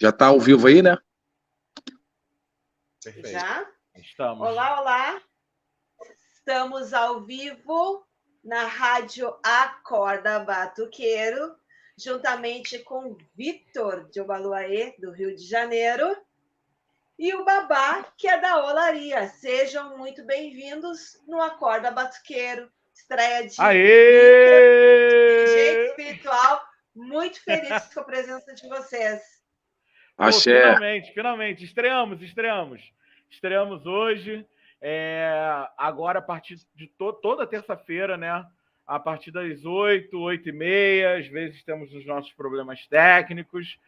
Já está ao vivo aí, né? Perfeito. Já? Estamos. Olá, olá. Estamos ao vivo na Rádio Acorda Batuqueiro, juntamente com Vitor de Obaluayê, do Rio de Janeiro, e o Babá, que é da Olaria. Sejam muito bem-vindos no Acorda Batuqueiro. Estreia de Aê! jeito espiritual. Muito feliz com a presença de vocês. Axé. Finalmente. Estreamos hoje. Agora, a partir de toda terça-feira, né? A partir das 8, 8h30, às vezes temos os nossos problemas técnicos.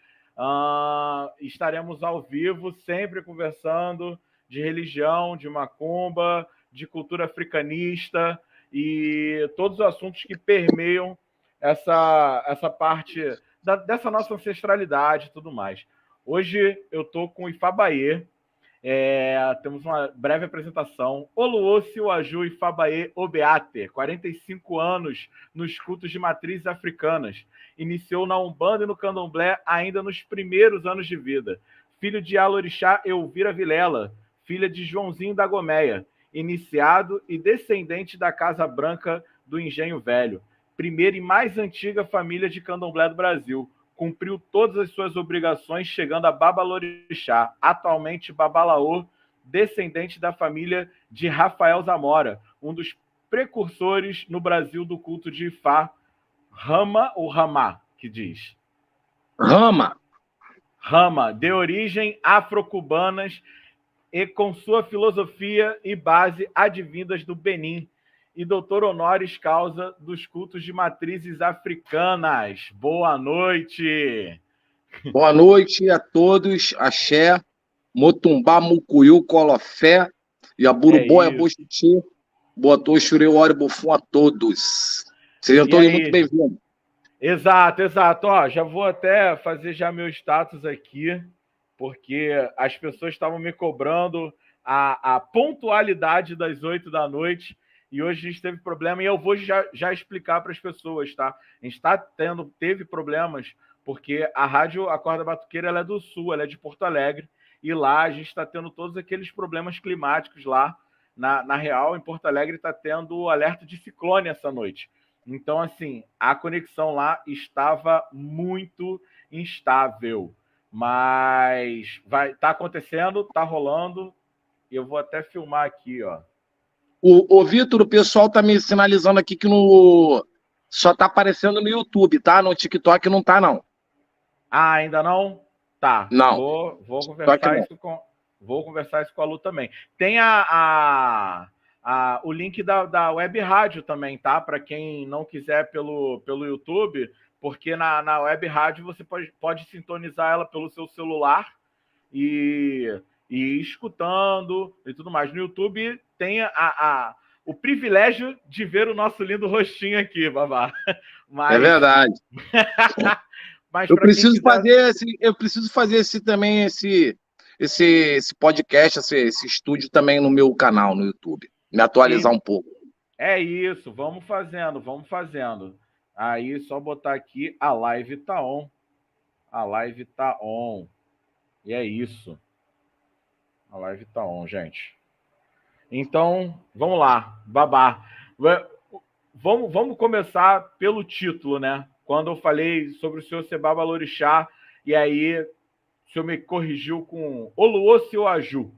Estaremos ao vivo, sempre conversando de religião, de macumba, de cultura africanista e todos os assuntos que permeiam essa parte dessa nossa ancestralidade e tudo mais. Hoje eu estou com o Ifabaê. Temos uma breve apresentação. Oluosi Uaju Ifabaê Obeate, 45 anos nos cultos de matrizes africanas. Iniciou na Umbanda e no Candomblé ainda nos primeiros anos de vida. Filho de Alorixá Elvira Vilela, filha de Joãozinho da Gomeia, iniciado e descendente da Casa Branca do Engenho Velho, primeira e mais antiga família de Candomblé do Brasil. Cumpriu todas as suas obrigações, chegando a Babalorixá, atualmente Babalaô, descendente da família de Rafael Zamora, um dos precursores no Brasil do culto de Ifá, Rama ou Ramá, que diz? Rama, de origem afro-cubanas e com sua filosofia e base advindas do Benin, e doutor honoris causa dos cultos de matrizes africanas. Boa noite! boa noite a todos. Axé, Motumbá, Mucuyu, Colofé, Yaburubó, Yabuxiti, Boatô, Xureu, Ori, Bufum a todos. Sejam todos muito bem-vindos. Exato. Ó, já vou até fazer já meu status aqui, porque as pessoas estavam me cobrando a pontualidade das 8 da noite, e hoje a gente teve problema, e eu vou já explicar para as pessoas, tá? A gente teve problemas, porque a Rádio Acorda Batuqueira ela é do Sul, ela é de Porto Alegre, e lá a gente está tendo todos aqueles problemas climáticos lá. Na real, em Porto Alegre está tendo alerta de ciclone essa noite. Então, assim, a conexão lá estava muito instável. Mas tá acontecendo, tá rolando. Eu vou até filmar aqui, ó. O Vitor, o pessoal tá me sinalizando aqui que só tá aparecendo no YouTube, tá? No TikTok não tá, não. Ah, ainda não? Tá. Não. Vou conversar isso com a Lu também. Tem o link da Web Rádio também, tá? Para quem não quiser pelo YouTube, porque na Web Rádio você pode sintonizar ela pelo seu celular e ir escutando e tudo mais. No YouTube tem o privilégio de ver o nosso lindo rostinho aqui, Babá. É verdade. Mas eu preciso fazer esse podcast, esse estúdio também no meu canal no YouTube. Me atualizar um pouco. É isso, vamos fazendo. Aí, só botar aqui, a live tá on. E é isso. A live tá on, gente. Então, vamos lá, Babá. Vamos começar pelo título, né? Quando eu falei sobre o senhor ser Babalorixá, e aí o senhor me corrigiu com Oluosi Uaju.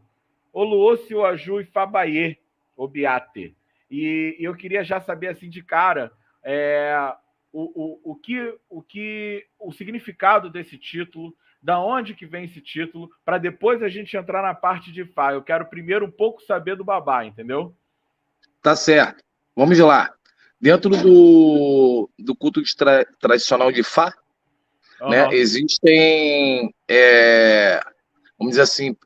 Oluosi Uaju Ifabaê Obeate. E eu queria já saber, assim, de cara, o significado desse título, da onde que vem esse título, para depois a gente entrar na parte de Ifá. Eu quero primeiro um pouco saber do Babá, entendeu? Tá certo. Vamos lá. Dentro do culto tradicional de Ifá, né, existem, vamos dizer assim,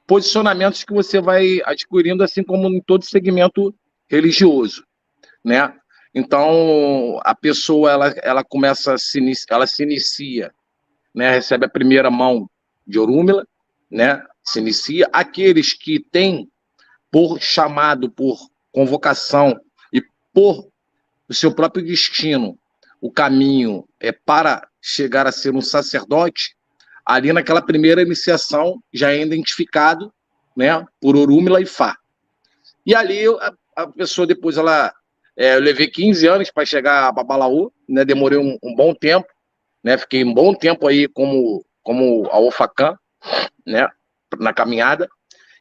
posicionamentos que você vai adquirindo, assim como em todo segmento religioso, né? Então, a pessoa ela começa ela se inicia, né? Recebe a primeira mão de Orúmila, né? Se inicia. Aqueles que têm por chamado, por convocação e por o seu próprio destino, o caminho para chegar a ser um sacerdote, ali naquela primeira iniciação, já é identificado, né, por Orúmila e Fá. E ali a pessoa depois, eu levei 15 anos para chegar a Babalaô, né, demorei um bom tempo, né, fiquei um bom tempo aí como a Ofacã, né, na caminhada,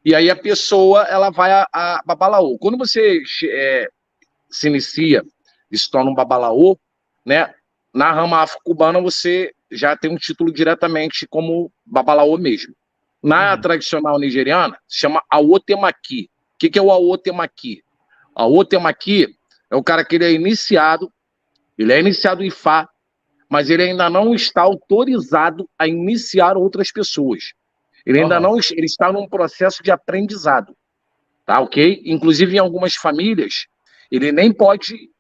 e aí a pessoa, ela vai a Babalaô. Quando você se inicia e se torna um Babalaô, né, na rama afro-cubana você já tem um título diretamente como Babalaô mesmo. Na tradicional nigeriana, se chama Awotemaki. O que é o Awotemaki? Awotemaki é o cara que ele é iniciado em Ifá, mas ele ainda não está autorizado a iniciar outras pessoas. Ele ainda não, ele está num processo de aprendizado, tá, ok? Inclusive, em algumas famílias, ele nem pode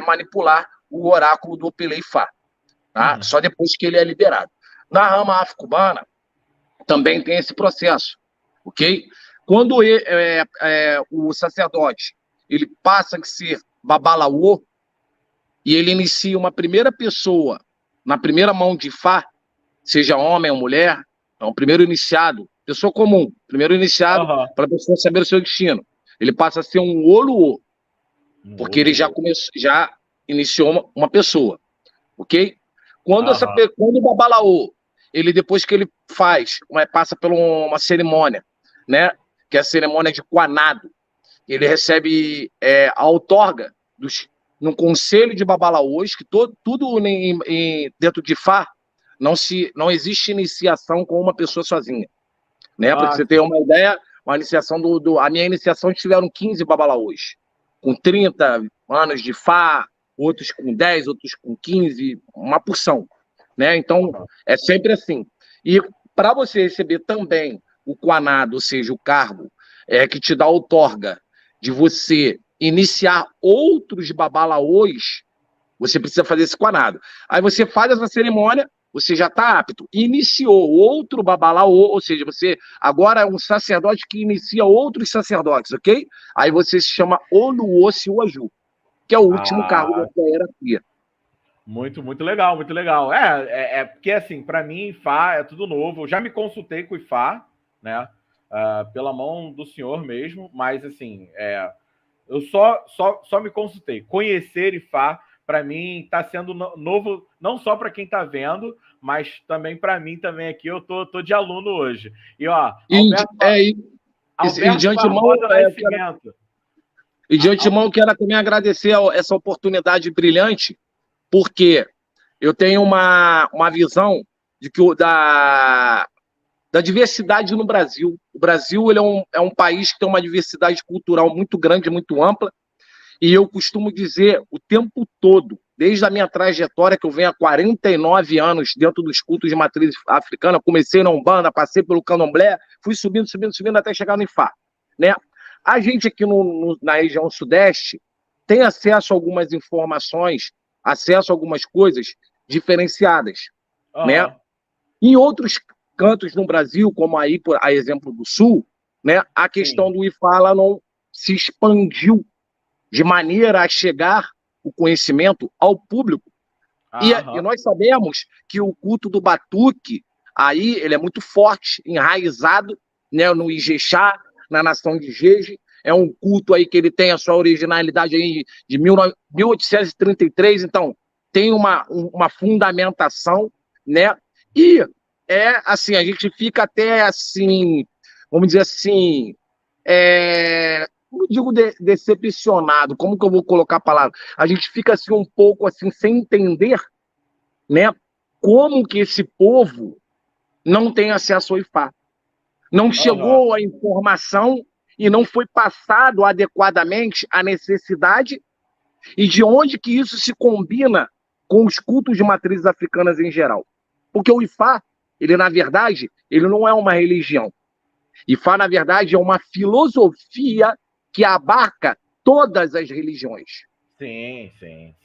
manipular o oráculo do Opelei Fá, tá? Só depois que ele é liberado. Na rama afro-cubana, também tem esse processo, ok? Quando o sacerdote ele passa a ser Babalaô e ele inicia uma primeira pessoa na primeira mão de Fá, seja homem ou mulher, então, primeiro iniciado, pessoa comum, primeiro iniciado para a pessoa saber o seu destino. Ele passa a ser um Oluô, porque ele já iniciou uma pessoa, ok? Quando o Babalaô, ele depois que ele passa por uma cerimônia, né, que é a cerimônia de Quanado, ele recebe a outorga no conselho de Babalaôs, que tudo dentro de Fá, não existe iniciação com uma pessoa sozinha, né? Para você ter uma ideia, a minha iniciação tiveram 15 Babalaôs, com 30 anos de Fá, outros com 10, outros com 15, uma porção, né? Então, é sempre assim. E para você receber também o Quanado, ou seja, o cargo que te dá a outorga de você iniciar outros Babalaôs, você precisa fazer esse Quanado. Aí você faz essa cerimônia, você já está apto. Iniciou outro Babalaô, ou seja, você agora é um sacerdote que inicia outros sacerdotes, ok? Aí você se chama Oluô Siuaju, que é o último cargo da hierarquia. Muito, muito legal, muito legal. Porque, assim, para mim, Ifá é tudo novo. Eu já me consultei com o Ifá, né? Pela mão do senhor mesmo, mas, assim, eu só me consultei. Conhecer Ifá, para mim, está sendo novo, não só para quem está vendo, mas também para mim também aqui. Eu tô de aluno hoje. E, ó, Alberto de antemão, eu quero também agradecer essa oportunidade brilhante, porque eu tenho uma visão de que da diversidade no Brasil. O Brasil ele é um país que tem uma diversidade cultural muito grande, muito ampla, e eu costumo dizer o tempo todo, desde a minha trajetória, que eu venho há 49 anos dentro dos cultos de matriz africana, comecei na Umbanda, passei pelo Candomblé, fui subindo até chegar no Ifá, né? A gente aqui na região sudeste tem acesso a algumas informações, acesso a algumas coisas diferenciadas, né? Em outros cantos no Brasil, como aí, a exemplo do Sul, né, a questão do Ifá ela não se expandiu de maneira a chegar o conhecimento ao público. E nós sabemos que o culto do Batuque, aí ele é muito forte, enraizado, né, no Ijexá, na nação de Jeje. É um culto aí que ele tem a sua originalidade aí de 1833, então tem uma fundamentação, né? E assim, a gente fica até assim, vamos dizer assim, não digo decepcionado, como que eu vou colocar a palavra? A gente fica assim um pouco assim sem entender, né? Como que esse povo não tem acesso ao Ifá. Não chegou a informação e não foi passado adequadamente a necessidade e de onde que isso se combina com os cultos de matrizes africanas em geral. Porque o Ifá, ele na verdade, ele não é uma religião. Ifá, na verdade, é uma filosofia que abarca todas as religiões. Sim.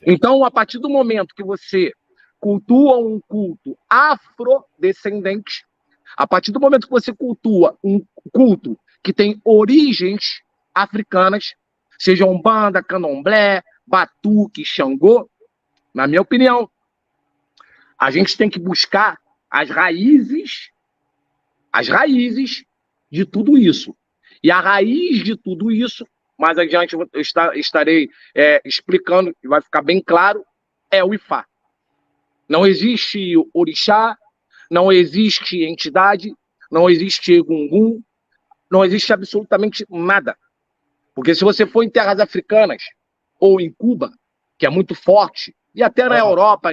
Então, a partir do momento que você cultua um culto afrodescendente, a partir do momento que você cultua um culto que tem origens africanas, seja Umbanda, Candomblé, Batuque, Xangô, na minha opinião, a gente tem que buscar as raízes de tudo isso. E a raiz de tudo isso, mais adiante eu estarei explicando, e vai ficar bem claro, é o Ifá. Não existe orixá, não existe entidade, não existe egungun, não existe absolutamente nada. Porque se você for em terras africanas, ou em Cuba, que é muito forte, e até na Europa,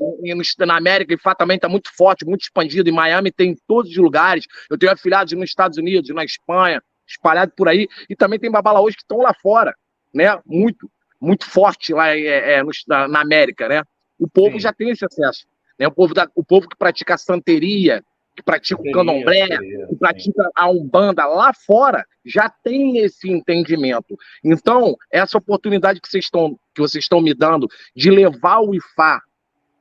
na América, Ifá também está muito forte, muito expandido, em Miami tem em todos os lugares, eu tenho afiliados nos Estados Unidos, na Espanha, espalhado por aí, e também tem babalaôs que estão lá fora, né? Muito, muito forte lá na América, né? O povo Sim. já tem esse acesso, né? O povo que pratica a santeria, que pratica o candomblé, que pratica a umbanda lá fora, já tem esse entendimento. Então, essa oportunidade que vocês estão me dando de levar o Ifá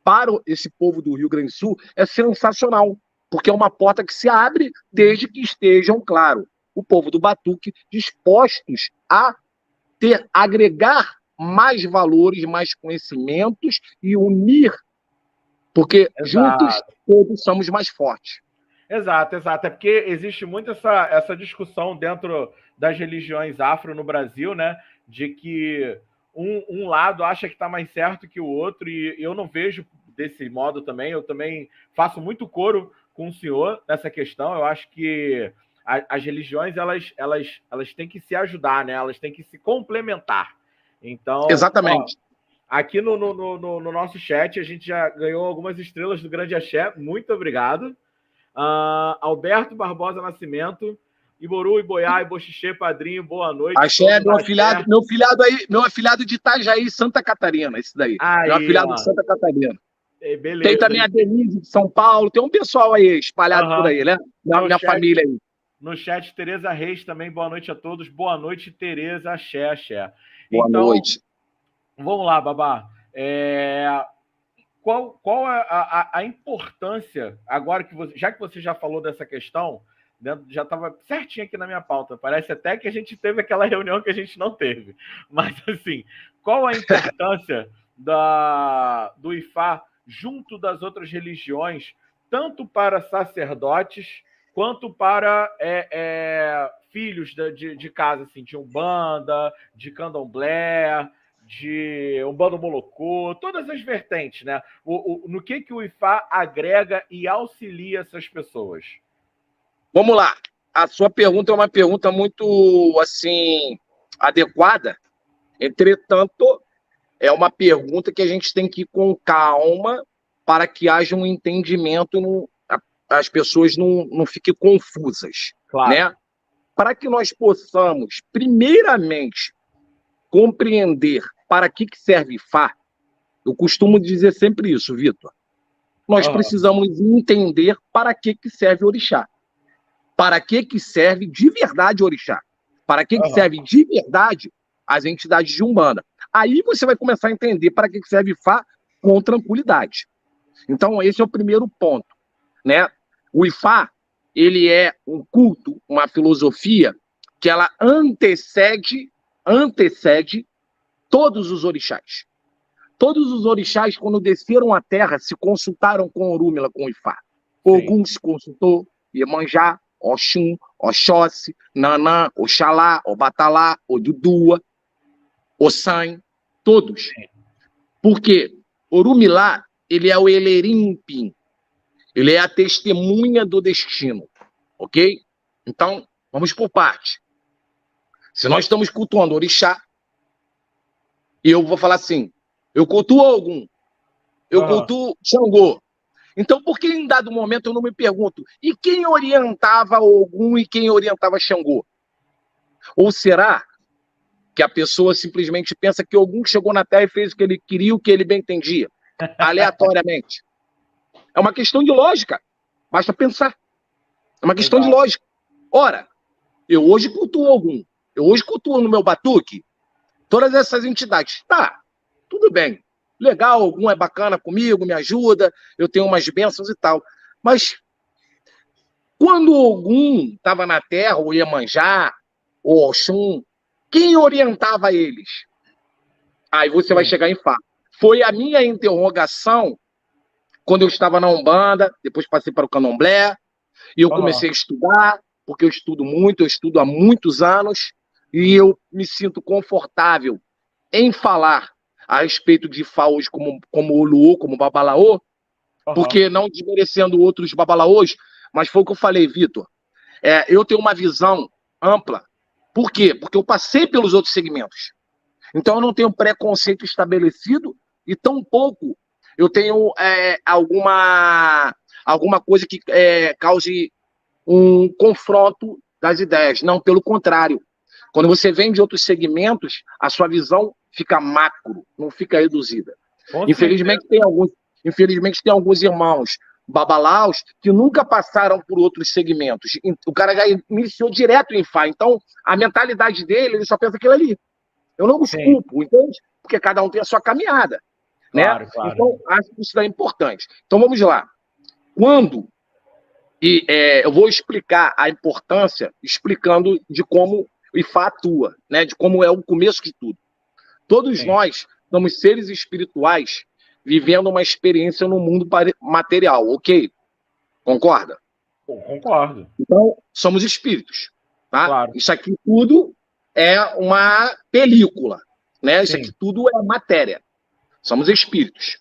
para esse povo do Rio Grande do Sul é sensacional, porque é uma porta que se abre desde que estejam, claro, o povo do Batuque dispostos a agregar mais valores, mais conhecimentos e unir, porque juntos todos somos mais fortes. Exato. É porque existe muito essa discussão dentro das religiões afro no Brasil, né? De que um lado acha que está mais certo que o outro, e eu não vejo desse modo também. Eu também faço muito coro com o senhor nessa questão. Eu acho que as religiões elas têm que se ajudar, né? Elas têm que se complementar. Então, exatamente. Aqui no nosso chat a gente já ganhou algumas estrelas do Grande Axé. Muito obrigado. Alberto Barbosa Nascimento, Iboru, Iboiá, Iboxixê, padrinho, boa noite. Axé, meu afilhado de Itajaí, Santa Catarina, esse daí. Meu afilhado de Santa Catarina. Beleza. Tem também a Denise de São Paulo, tem um pessoal aí espalhado por aí, né? Minha família aí. No chat, Tereza Reis também, boa noite a todos. Boa noite, Tereza, axé. Boa noite. Vamos lá, Babá. Qual é a importância, agora que já que você já falou dessa questão, né, já estava certinho aqui na minha pauta, parece até que a gente teve aquela reunião que a gente não teve, mas assim, qual a importância do Ifá junto das outras religiões, tanto para sacerdotes, quanto para filhos de casa, assim, de umbanda, de candomblé, de Umbanda Molocô, todas as vertentes, né? No que o Ifá agrega e auxilia essas pessoas? Vamos lá. A sua pergunta é uma pergunta muito, assim, adequada. Entretanto, é uma pergunta que a gente tem que ir com calma para que haja um entendimento, as pessoas não fiquem confusas, claro, né? Para que nós possamos, primeiramente, compreender para que serve Ifá, eu costumo dizer sempre isso, Vitor. Nós precisamos entender para que serve Orixá. Para que serve de verdade Orixá. Para que serve de verdade as entidades de Umbanda. Aí você vai começar a entender para que serve Ifá com tranquilidade. Então, esse é o primeiro ponto, né? O Ifá, ele é um culto, uma filosofia que ela antecede todos os orixás. Todos os orixás, quando desceram à terra, se consultaram com Orúmila, com o Ifá. Ogum se consultou, Iemanjá, Oxum, Oxóssi, Nanã, Oxalá, Obatalá, Odudua, Ossan, todos. Porque Orúmila, ele é o Elerimpim, ele é a testemunha do destino, ok? Então, vamos por parte. Se nós estamos cultuando Orixá, e eu vou falar assim, eu cultuo Ogum, eu cultuo Xangô. Então, por que em dado momento eu não me pergunto, e quem orientava Ogum e quem orientava Xangô? Ou será que a pessoa simplesmente pensa que Ogum chegou na Terra e fez o que ele queria, o que ele bem entendia, aleatoriamente? É uma questão de lógica, basta pensar. É uma questão de lógica. Ora, eu hoje cultuo Ogum, eu hoje cultuo no meu batuque todas essas entidades. Tá, tudo bem. Legal, Ogum é bacana comigo, me ajuda, eu tenho umas bênçãos e tal. Mas quando Ogum estava na Terra, o Iemanjá, o Oxum, quem orientava eles? Aí você vai chegar em Fá. Foi a minha interrogação quando eu estava na Umbanda, depois passei para o Candomblé, e eu comecei a estudar, porque eu estudo muito, eu estudo há muitos anos, e eu me sinto confortável em falar a respeito de Ifá hoje como Oluô, como Babalaô, porque não desmerecendo outros babalaôs, mas foi o que eu falei, Vitor. Eu tenho uma visão ampla. Por quê? Porque eu passei pelos outros segmentos. Então eu não tenho preconceito estabelecido e tampouco eu tenho alguma coisa que cause um confronto das ideias. Não, pelo contrário. Quando você vem de outros segmentos, a sua visão fica macro, não fica reduzida. Infelizmente tem alguns irmãos babalaus que nunca passaram por outros segmentos. O cara já iniciou direto em Ifá. Então, a mentalidade dele, ele só pensa aquilo ali. Eu não os culpo, entende? Porque cada um tem a sua caminhada. Claro, né? Claro. Então, acho que isso é importante. Então, vamos lá. Eu vou explicar a importância, explicando de como o Ifá atua, né? De como é o começo de tudo. Todos nós somos seres espirituais vivendo uma experiência no mundo material, ok? Concorda? Concordo. Então, somos espíritos, tá? Claro. Isso aqui tudo é uma película, né? Isso aqui tudo é matéria. Somos espíritos.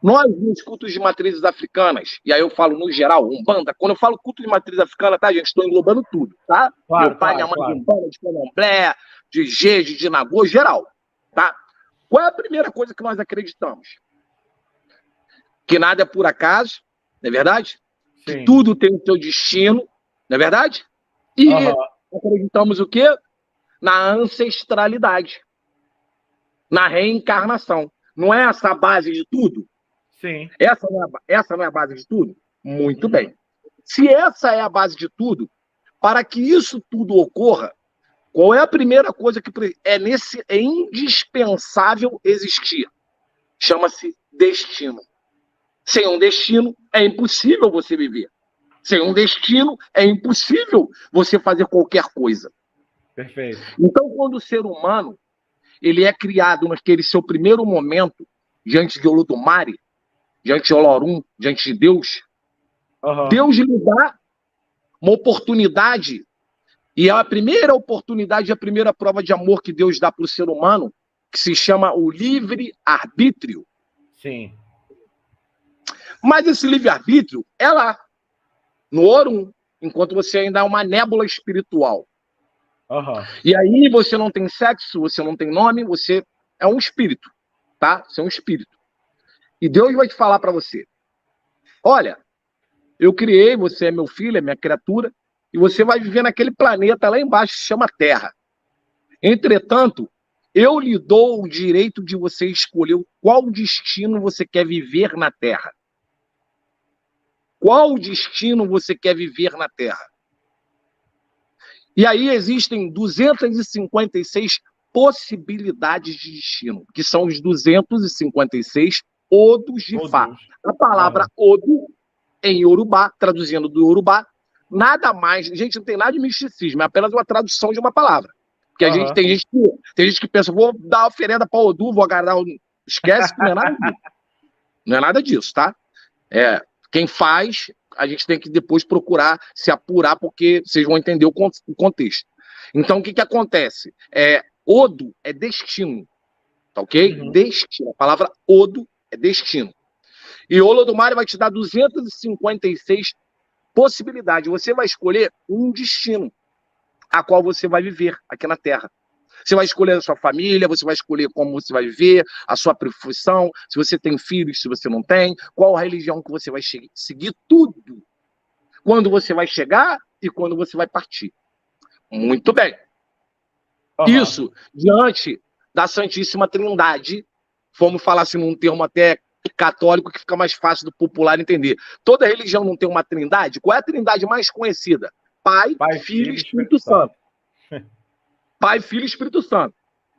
Nós, nos cultos de matrizes africanas, e aí eu falo no geral, Umbanda, quando eu falo culto de matriz africana, tá, gente? Estou englobando tudo, tá? Claro, meu pai, minha mãe, de Umbanda, de Candomblé, de Jeje, de Nagô, geral, tá? Qual é a primeira coisa que nós acreditamos? Que nada é por acaso, não é verdade? Que tudo tem o seu destino, não é verdade? E acreditamos o quê? Na ancestralidade, na reencarnação. Não é essa a base de tudo? Sim. Essa não é a base de tudo? Muito bem. Se essa é a base de tudo, para que isso tudo ocorra, qual é a primeira coisa que é indispensável existir? Chama-se destino. Sem um destino, é impossível você viver. Sem um destino, é impossível você fazer qualquer coisa. Perfeito. Então, quando o ser humano ele é criado naquele seu primeiro momento, diante de Olodumare, diante de Olorum, diante de Deus, Deus lhe dá uma oportunidade, e é a primeira oportunidade, a primeira prova de amor que Deus dá para o ser humano, que se chama o livre-arbítrio. Sim. Mas esse livre-arbítrio é lá, no Orum, enquanto você ainda é uma nébula espiritual. E aí você não tem sexo, você não tem nome, você é um espírito, tá? Você é um espírito. E Deus vai te falar para você, olha, eu criei, você é meu filho, é minha criatura, e você vai viver naquele planeta lá embaixo que se chama Terra. Entretanto, eu lhe dou o direito de você escolher qual destino você quer viver na Terra. Qual destino você quer viver na Terra? E aí existem 256 possibilidades de destino, que são os 256 Odos de Ifá. A palavra Odo, em Yorubá, traduzindo do Yorubá, nada mais... Gente, não tem nada de misticismo, é apenas uma tradução de uma palavra. Porque tem gente que pensa, vou dar oferenda para Odu, vou agarrar... Esquece que não é nada disso. Não é nada disso, tá? Quem faz, a gente tem que depois procurar se apurar, porque vocês vão entender o contexto. Então, o que acontece? Odo é destino, tá ok? Destino. A palavra Odo é destino. E o Olodumare vai te dar 256 possibilidades. Você vai escolher um destino a qual você vai viver aqui na Terra. Você vai escolher a sua família, você vai escolher como você vai viver, a sua profissão, se você tem filhos, se você não tem, qual a religião que você vai seguir, tudo. Quando você vai chegar e quando você vai partir. Muito bem. Isso, diante da Santíssima Trindade, vamos falar assim num termo até católico que fica mais fácil do popular entender. Toda religião não tem uma trindade? Qual é a trindade mais conhecida? Pai, Filho e Espírito Santo. Pai, Filho e Espírito Santo.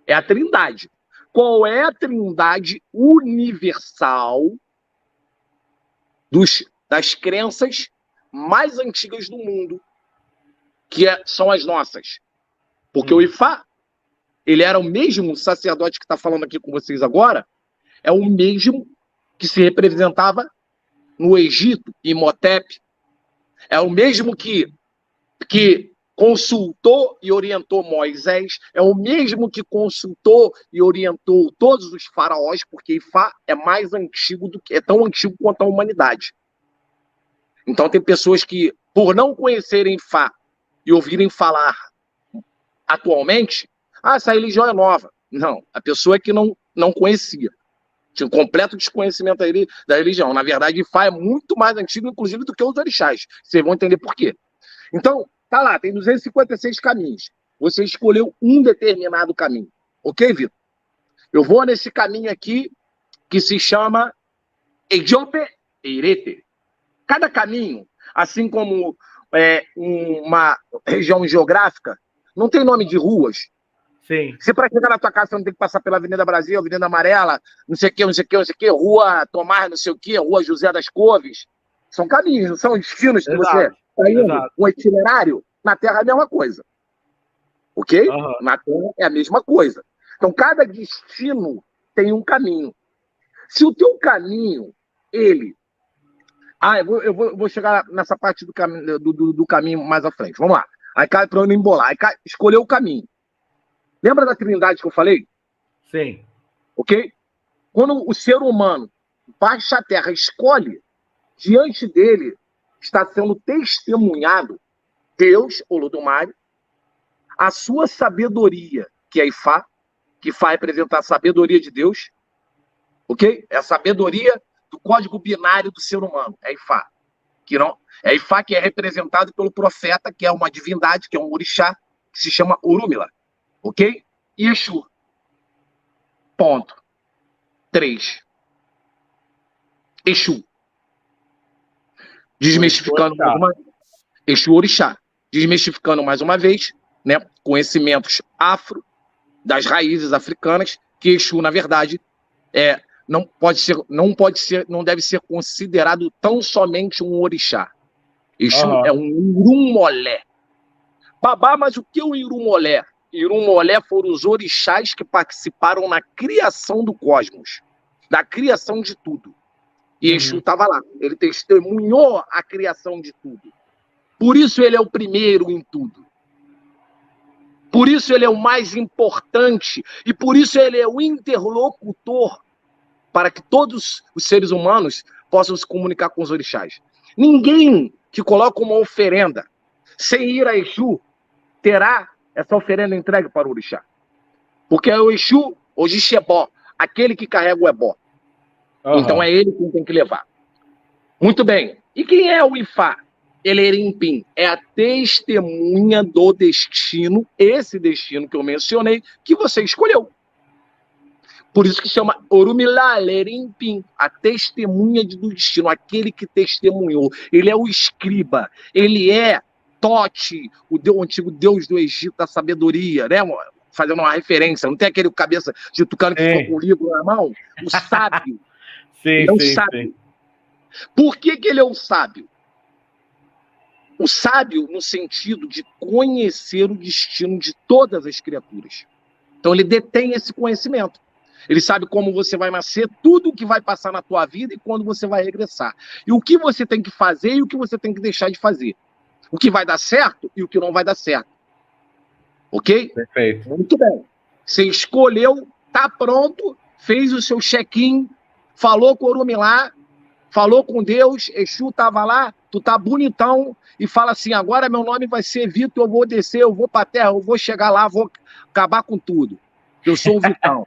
É a trindade. Qual é a trindade universal das crenças mais antigas do mundo, que são as nossas? Porque o Ifá, ele era o mesmo sacerdote que está falando aqui com vocês agora, é o mesmo que se representava no Egito, Imhotep, é o mesmo que consultou e orientou Moisés, é o mesmo que consultou e orientou todos os faraós, porque Ifá é mais antigo é tão antigo quanto a humanidade. Então tem pessoas que, por não conhecerem Ifá e ouvirem falar atualmente, essa religião é nova. Não, a pessoa é que não conhecia. Tinha um completo desconhecimento da religião. Na verdade, Ifá é muito mais antigo, inclusive, do que os orixás. Vocês vão entender por quê. Então, tá lá, tem 256 caminhos. Você escolheu um determinado caminho. Ok, Vitor? Eu vou nesse caminho aqui que se chama Ejope Eirete. Cada caminho, assim como uma região geográfica, não tem nome de ruas. Sim. Se para chegar na tua casa você não tem que passar pela Avenida Brasil, Avenida Amarela, não sei o que, não sei o que, não sei o que, Rua Tomás, não sei o que, Rua José das Couves. São caminhos, não são destinos que você está indo, um itinerário. Na Terra é a mesma coisa. Ok? Uhum. Na Terra é a mesma coisa. Então, cada destino tem um caminho. Se o teu caminho, ele... eu vou chegar nessa parte do caminho mais à frente. Vamos lá. Aí cai para eu não embolar. Aí escolheu o caminho. Lembra da trindade que eu falei? Sim. Ok? Quando o ser humano baixa a Terra, escolhe, diante dele está sendo testemunhado Deus, Olodumare, a sua sabedoria, que é Ifá, que Ifá representa a sabedoria de Deus, ok? É a sabedoria do código binário do ser humano, é Ifá. Que não, é Ifá que é representado pelo profeta, que é uma divindade, que é um orixá, que se chama Orúmila, ok? E Exu. Ponto. 3. Exu. Desmistificando mais uma vez. Exu Orixá. Desmistificando mais uma vez, né, conhecimentos afro, das raízes africanas, que Exu, na verdade, não deve ser considerado tão somente um orixá. Exu é um Irumolé. Babá, mas o que é o Irumolé? Irumolé foram os orixás que participaram na criação do cosmos, da criação de tudo. E Exu estava lá, ele testemunhou a criação de tudo. Por isso ele é o primeiro em tudo. Por isso ele é o mais importante e por isso ele é o interlocutor para que todos os seres humanos possam se comunicar com os orixás. Ninguém que coloca uma oferenda sem ir a Exu terá essa oferenda entregue para o orixá. Porque é o Exu, o Jixebó, aquele que carrega o ebó. Então é ele quem tem que levar. Muito bem. E quem é o Ifá? Elerimpim é a testemunha do destino, esse destino que eu mencionei, que você escolheu. Por isso que chama Orumilá Elerimpim, a testemunha do destino, aquele que testemunhou. Ele é o escriba, ele é Tote, o antigo deus do Egito da sabedoria, né? Fazendo uma referência, não tem aquele cabeça de tucano que ficou com o livro na mão? O sábio. Ele é um sábio. Por que ele é um sábio? O sábio no sentido de conhecer o destino de todas as criaturas. Então ele detém esse conhecimento. Ele sabe como você vai nascer, tudo o que vai passar na tua vida e quando você vai regressar. E o que você tem que fazer e o que você tem que deixar de fazer. O que vai dar certo e o que não vai dar certo. Ok? Perfeito. Muito bem. Você escolheu, tá pronto, fez o seu check-in, falou com o Orumilá, falou com Deus, Exu estava lá, tu tá bonitão, e fala assim, agora meu nome vai ser Vitor, eu vou descer, eu vou pra terra, eu vou chegar lá, vou acabar com tudo. Eu sou o Vitão.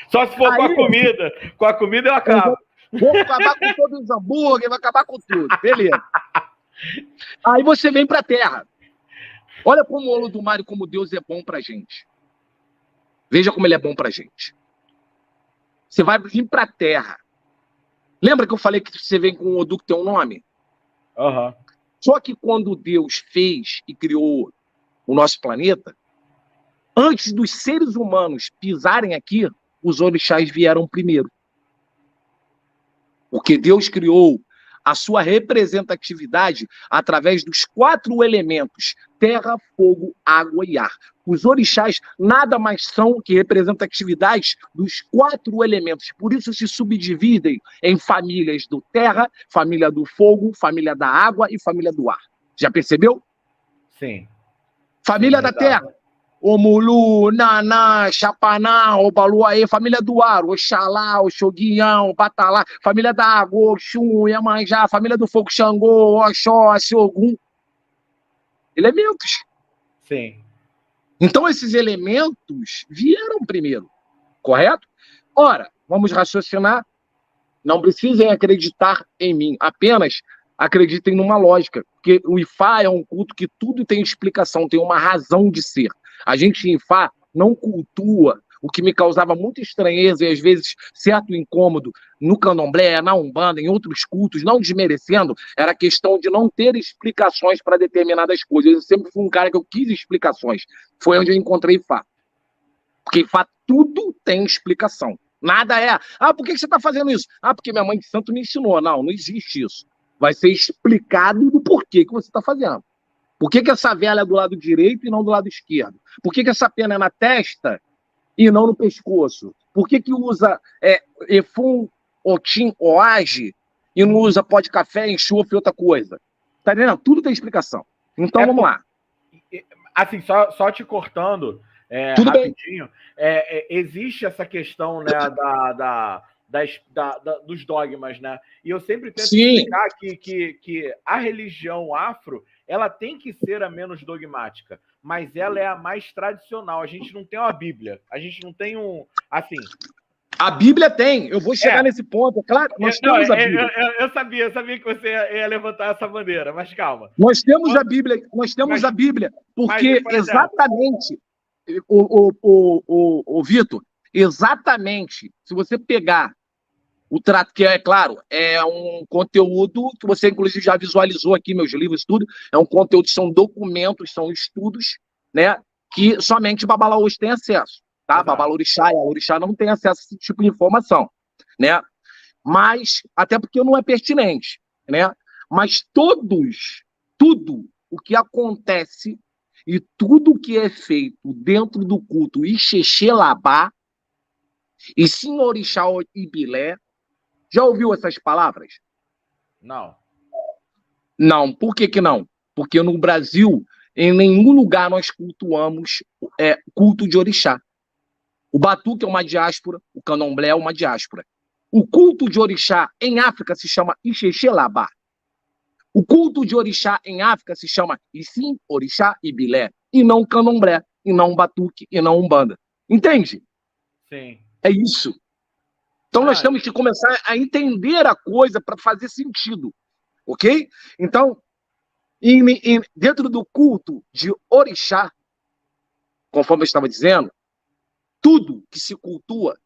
Só se for aí, com a comida eu acabo. Vou acabar com todos os hambúrgueres, vou acabar com tudo, beleza. Aí você vem pra terra. Olha como o Olodumare, como Deus é bom pra gente. Veja como ele é bom pra gente. Você vai vir pra terra. Lembra que eu falei que você vem com um Odu que tem um nome? Só que quando Deus fez e criou o nosso planeta, antes dos seres humanos pisarem aqui, os orixás vieram primeiro. Porque Deus criou a sua representatividade através dos 4 elementos: terra, fogo, água e ar. Os orixás nada mais são que representatividades dos 4 elementos. Por isso se subdividem em famílias do terra, família do fogo, família da água e família do ar. Já percebeu? Sim. Família Sim, da exato. terra. Omulu, Naná, Chapaná, Obaluaê, família do ar, Oxalá, Oxoguião, Batalá, família da água, Oxum, Iemanjá, família do fogo, Xangô, Oxóssi, Ogum. Elementos. Sim. Então, esses elementos vieram primeiro, correto? Ora, vamos raciocinar. Não precisem acreditar em mim, apenas acreditem numa lógica, porque o Ifá é um culto que tudo tem explicação, tem uma razão de ser. A gente em Ifá não cultua, o que me causava muita estranheza e às vezes certo incômodo no candomblé, na Umbanda, em outros cultos, não desmerecendo, era a questão de não ter explicações para determinadas coisas. Eu sempre fui um cara que eu quis explicações. Foi onde eu encontrei Ifá. Porque Ifá tudo tem explicação. Nada é, por que você está fazendo isso? Porque minha mãe de santo me ensinou. Não existe isso. Vai ser explicado do porquê que você está fazendo. Por que essa vela é do lado direito e não do lado esquerdo? Por que essa pena é na testa e não no pescoço? Por que usa Efum, Otim, Oage e não usa pó de café, enxofre e outra coisa? Tá entendendo? Tudo tem explicação. Então vamos lá. Assim, só te cortando Tudo rapidinho, existe essa questão, né, dos dogmas, né? E eu sempre tento explicar que a religião afro, ela tem que ser a menos dogmática, mas ela é a mais tradicional. A gente não tem uma Bíblia, a gente não tem assim... A Bíblia tem, eu vou chegar nesse ponto, é claro, nós temos a Bíblia. Eu sabia que você ia levantar essa bandeira, mas calma. Nós temos a Bíblia, porque exatamente, o Vitor, exatamente, se você pegar o trato, que é claro, é um conteúdo que você inclusive já visualizou aqui, meus livros, tudo, é um conteúdo, são documentos, são estudos, né, que somente Babalaús tem acesso. Tá? Babalorixá e Alorixá não tem acesso a esse tipo de informação, né? Mas, até porque não é pertinente, né? Mas tudo o que acontece e tudo o que é feito dentro do culto Ixexelabá e Senhorixá Ibilé, já ouviu essas palavras? Não. Não, por que não? Porque no Brasil, em nenhum lugar nós cultuamos culto de orixá. O batuque é uma diáspora, o candomblé é uma diáspora. O culto de orixá em África se chama Ixexelabá. O culto de orixá em África se chama Issim, Orixá e Bilé, e não candomblé, e não batuque, e não umbanda. Entende? Sim. É isso. Então nós temos que começar a entender a coisa para fazer sentido, ok? Então, dentro do culto de orixá, conforme eu estava dizendo, tudo que se cultua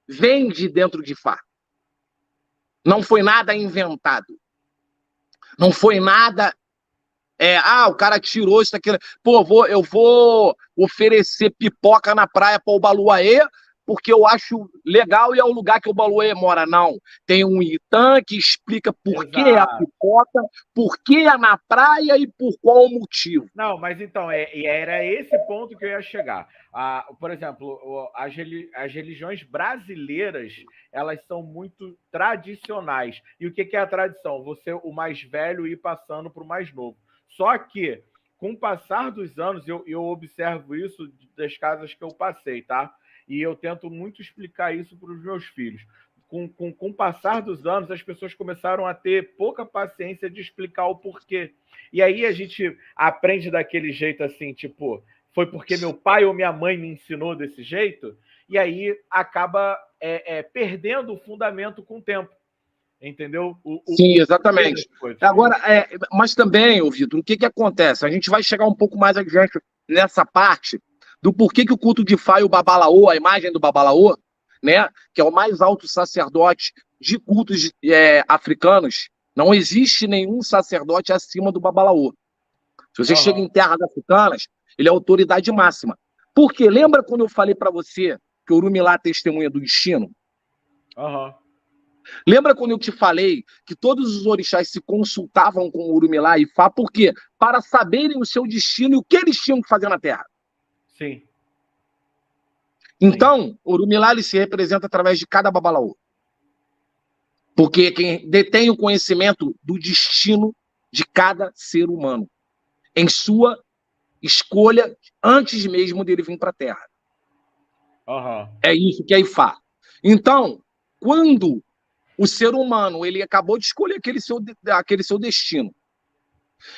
vem de dentro de Ifá. Não foi nada inventado. Não foi nada... o cara tirou isso daqui. Pô, eu vou oferecer pipoca na praia para o Baluaê, porque eu acho legal e é o lugar que o Baluaê mora. Não. Tem um Itã que explica por que é a pipoca, por que é na praia e por qual motivo. Não, mas então, era esse ponto que eu ia chegar. Por exemplo, as religiões brasileiras, elas são muito tradicionais. E o que é a tradição? Você, o mais velho, ir passando para o mais novo. Só que, com o passar dos anos, eu observo isso das casas que eu passei, tá? E eu tento muito explicar isso para os meus filhos. Com o passar dos anos, as pessoas começaram a ter pouca paciência de explicar o porquê. E aí a gente aprende daquele jeito assim, tipo, foi porque meu pai ou minha mãe me ensinou desse jeito? E aí acaba perdendo o fundamento com o tempo. Entendeu? Sim, exatamente. Agora, mas também, Vitor, o que acontece? A gente vai chegar um pouco mais adiante nessa parte do porquê que o culto de Ifá e o Babalaô, a imagem do Babalaô, né, que é o mais alto sacerdote de cultos africanos, não existe nenhum sacerdote acima do Babalaô. Se você chega em terras africanas, ele é a autoridade máxima. Porque lembra quando eu falei para você que o Orumilá testemunha do destino? Lembra quando eu te falei que todos os orixás se consultavam com o Orumilá e Ifá? Por quê? Para saberem o seu destino e o que eles tinham que fazer na Terra. Sim. Então, Orumilá ele se representa através de cada babalaô. Porque quem detém o conhecimento do destino de cada ser humano, em sua escolha, antes mesmo dele vir para a Terra. É isso que é Ifá. Então, quando o ser humano ele acabou de escolher aquele seu destino,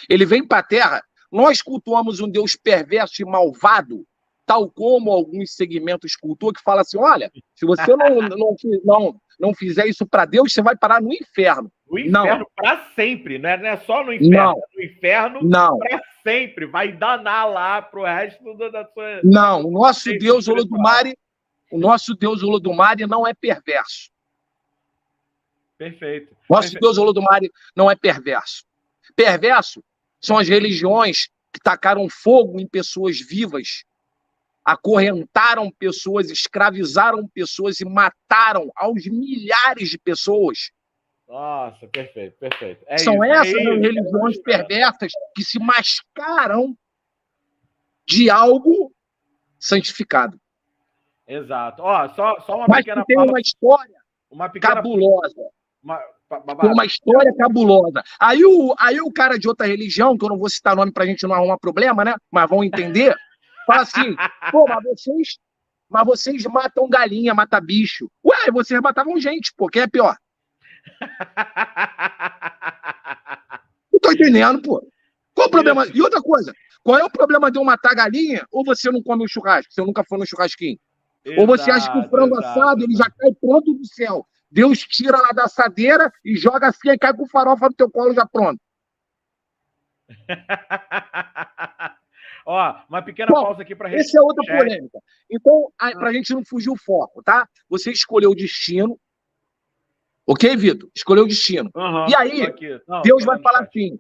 ele vem para a Terra, nós cultuamos um Deus perverso e malvado, tal como alguns segmentos cultuam, que fala assim, olha, se você não fizer isso para Deus, você vai parar no inferno. No inferno para sempre, não é só no inferno, é no inferno para sempre, vai danar lá pro resto da sua... Não, o nosso Deus Olodumare não é perverso. Perfeito. Nosso Deus Olodumare não é perverso. Perverso são as religiões que tacaram fogo em pessoas vivas, acorrentaram pessoas, escravizaram pessoas e mataram aos milhares de pessoas. Nossa, perfeito. São essas as religiões perversas que se mascaram de algo santificado. Exato. Só uma Mas pequena tem uma história cabulosa. Uma história cabulosa. Aí o cara de outra religião, que eu não vou citar nome pra gente não arrumar problema, né? Mas vão entender, fala assim, pô, mas vocês matam galinha, matam bicho. Ué, vocês matavam gente, pô, que é pior. Não tô entendendo, pô. Qual o problema? E outra coisa, qual é o problema de eu matar galinha ou você não come um churrasco, você nunca foi no churrasquinho? Ou você acha que o frango assado ele já cai pronto do céu? Deus tira lá da assadeira e joga assim e cai com farofa no teu colo já pronto. Uma pequena pausa aqui para essa é outra polêmica. Então, para a gente não fugir o foco, tá? Você escolheu o destino. Ok, Vitor? Escolheu o destino. E aí, Deus vai falar assim.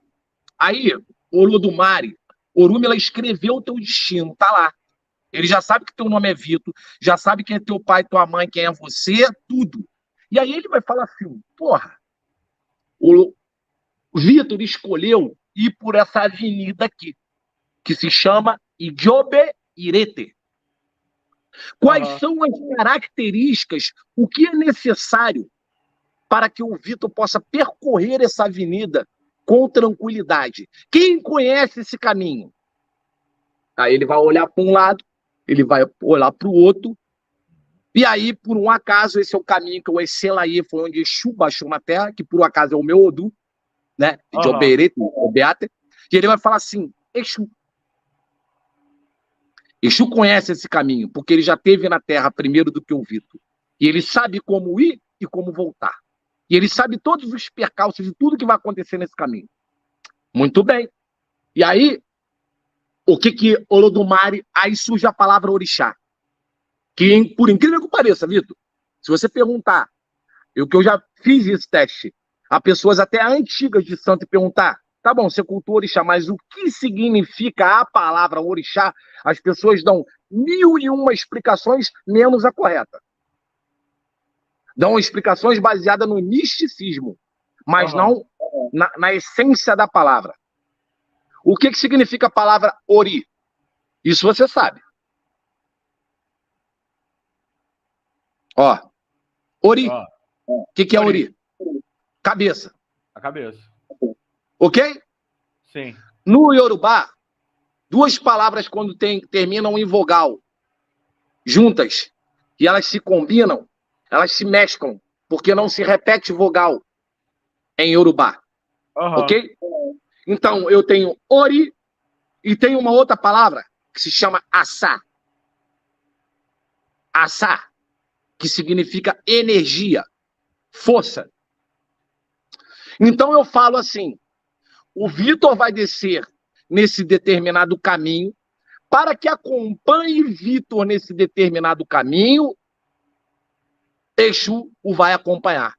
Aí, Olodumare, Orumilá escreveu o teu destino, tá lá. Ele já sabe que teu nome é Vitor, já sabe quem é teu pai, tua mãe, quem é você, tudo. E aí ele vai falar assim, porra, o Vitor escolheu ir por essa avenida aqui, que se chama Ijobe Irete. Quais são as características, o que é necessário para que o Vitor possa percorrer essa avenida com tranquilidade? Quem conhece esse caminho? Aí ele vai olhar para um lado, ele vai olhar para o outro, e aí, por um acaso, esse é o caminho que o Esselaí foi onde Exu baixou na terra, que por um acaso é o meu Odu, né? De Oberete, Obeate. E ele vai falar assim, Exu. Exu conhece esse caminho, porque ele já esteve na terra primeiro do que o Vitor. E ele sabe como ir e como voltar. E ele sabe todos os percalços e tudo que vai acontecer nesse caminho. Muito bem. E aí, o que Olodumare, aí surge a palavra orixá. Que, por incrível que pareça, Vitor, se você perguntar, que eu já fiz esse teste, a pessoas até antigas de santo e perguntar, tá bom, você cultua orixá, mas o que significa a palavra orixá? As pessoas dão 1001 explicações, menos a correta. Dão explicações baseadas no misticismo, mas não na essência da palavra. O que significa a palavra ori? Isso você sabe. Ori. O que é ori? Cabeça. A cabeça. Ok? Sim. No Yorubá, duas palavras quando terminam em vogal juntas e elas se combinam, elas se mesclam, porque não se repete vogal em Yorubá. Ok? Então, eu tenho ori e tenho uma outra palavra que se chama assá. Assá, que significa energia, força. Então eu falo assim, o Vitor vai descer nesse determinado caminho, para que acompanhe Vitor nesse determinado caminho, Exu o vai acompanhar.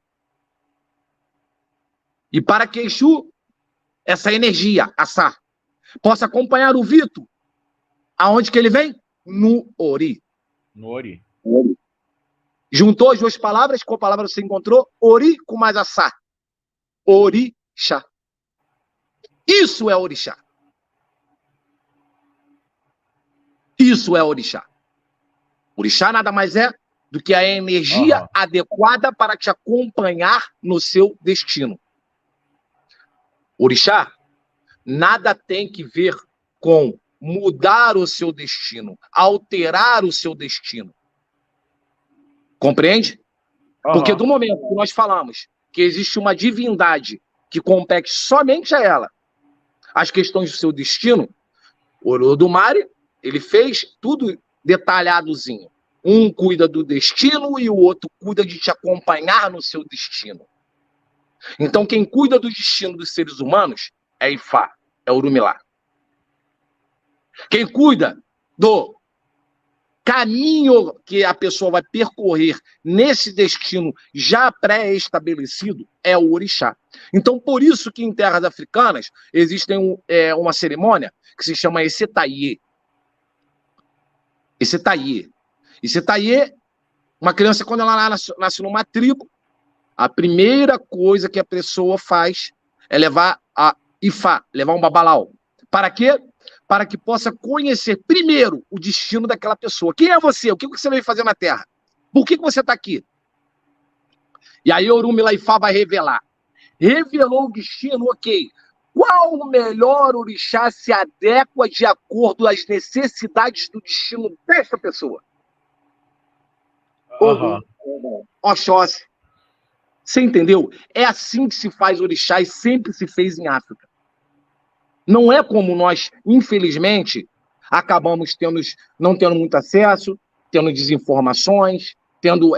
E para que Exu, essa energia, assá, possa acompanhar o Vitor, aonde que ele vem? No Ori. No Ori. Juntou as duas palavras, qual palavra você encontrou? Ori com mais assá. Orixá. Isso é orixá. Isso é orixá. Orixá nada mais é do que a energia adequada para te acompanhar no seu destino. Orixá nada tem que ver com mudar o seu destino, alterar o seu destino. Compreende? Porque do momento que nós falamos que existe uma divindade que compete somente a ela as questões do seu destino, o Olodumare, ele fez tudo detalhadozinho. Um cuida do destino e o outro cuida de te acompanhar no seu destino. Então, quem cuida do destino dos seres humanos é Ifá, é Orumilá. Quem cuida do caminho que a pessoa vai percorrer nesse destino já pré-estabelecido é o orixá. Então, por isso que em terras africanas existe uma cerimônia que se chama Essetaie. Essetaie. Essetaie, uma criança, quando ela nasce numa tribo, a primeira coisa que a pessoa faz é levar a Ifá, levar um babalau. Para quê? Para que possa conhecer primeiro o destino daquela pessoa. Quem é você? O que você veio fazer na Terra? Por que você está aqui? E aí Orumilá Ifá vai revelar. Revelou o destino, ok. Qual o melhor orixá se adequa de acordo às necessidades do destino dessa pessoa? Oxóssi. Você entendeu? É assim que se faz orixá e sempre se fez em África. Não é como nós, infelizmente, acabamos não tendo muito acesso, tendo desinformações, tendo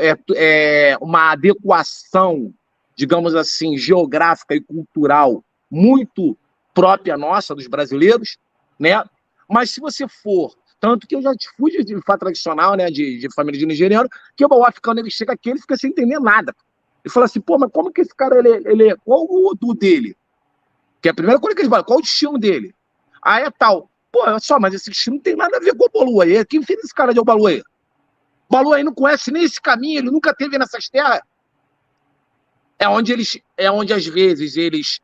uma adequação, digamos assim, geográfica e cultural muito própria nossa, dos brasileiros, né? Mas se você for, tanto que eu já fui de Ifá tradicional, né, de família de nigeriano, que o africano, ele chega aqui, ele fica sem entender nada. Ele fala assim, pô, mas como que esse cara, qual o Odu dele? Que é a primeira coisa que ele fala, qual o destino dele? Ah, é tal. Pô, olha só, mas esse destino não tem nada a ver com o Obaluayê. Quem fez esse cara de Obaluayê? O Obaluayê não conhece nem esse caminho, ele nunca teve nessas terras. É onde às vezes eles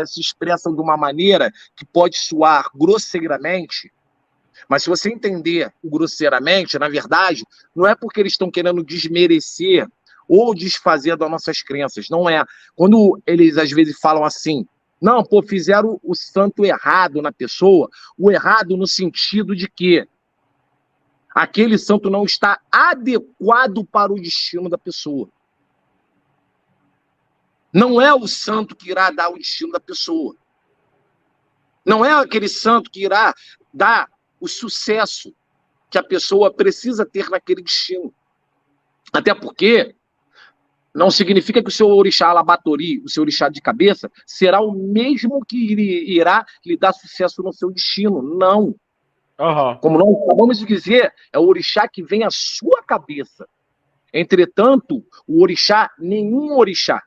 se expressam de uma maneira que pode soar grosseiramente, mas se você entender grosseiramente, na verdade, não é porque eles estão querendo desmerecer ou desfazer das nossas crenças, não é. Quando eles às vezes falam assim, não, pô, fizeram o santo errado na pessoa, o errado no sentido de que aquele santo não está adequado para o destino da pessoa. Não é o santo que irá dar o destino da pessoa. Não é aquele santo que irá dar o sucesso que a pessoa precisa ter naquele destino. Até porque não significa que o seu orixá Alabatori, o seu orixá de cabeça, será o mesmo que irá lhe dar sucesso no seu destino. Não. Como nós acabamos de dizer, é o orixá que vem à sua cabeça. Entretanto, o orixá, nenhum orixá.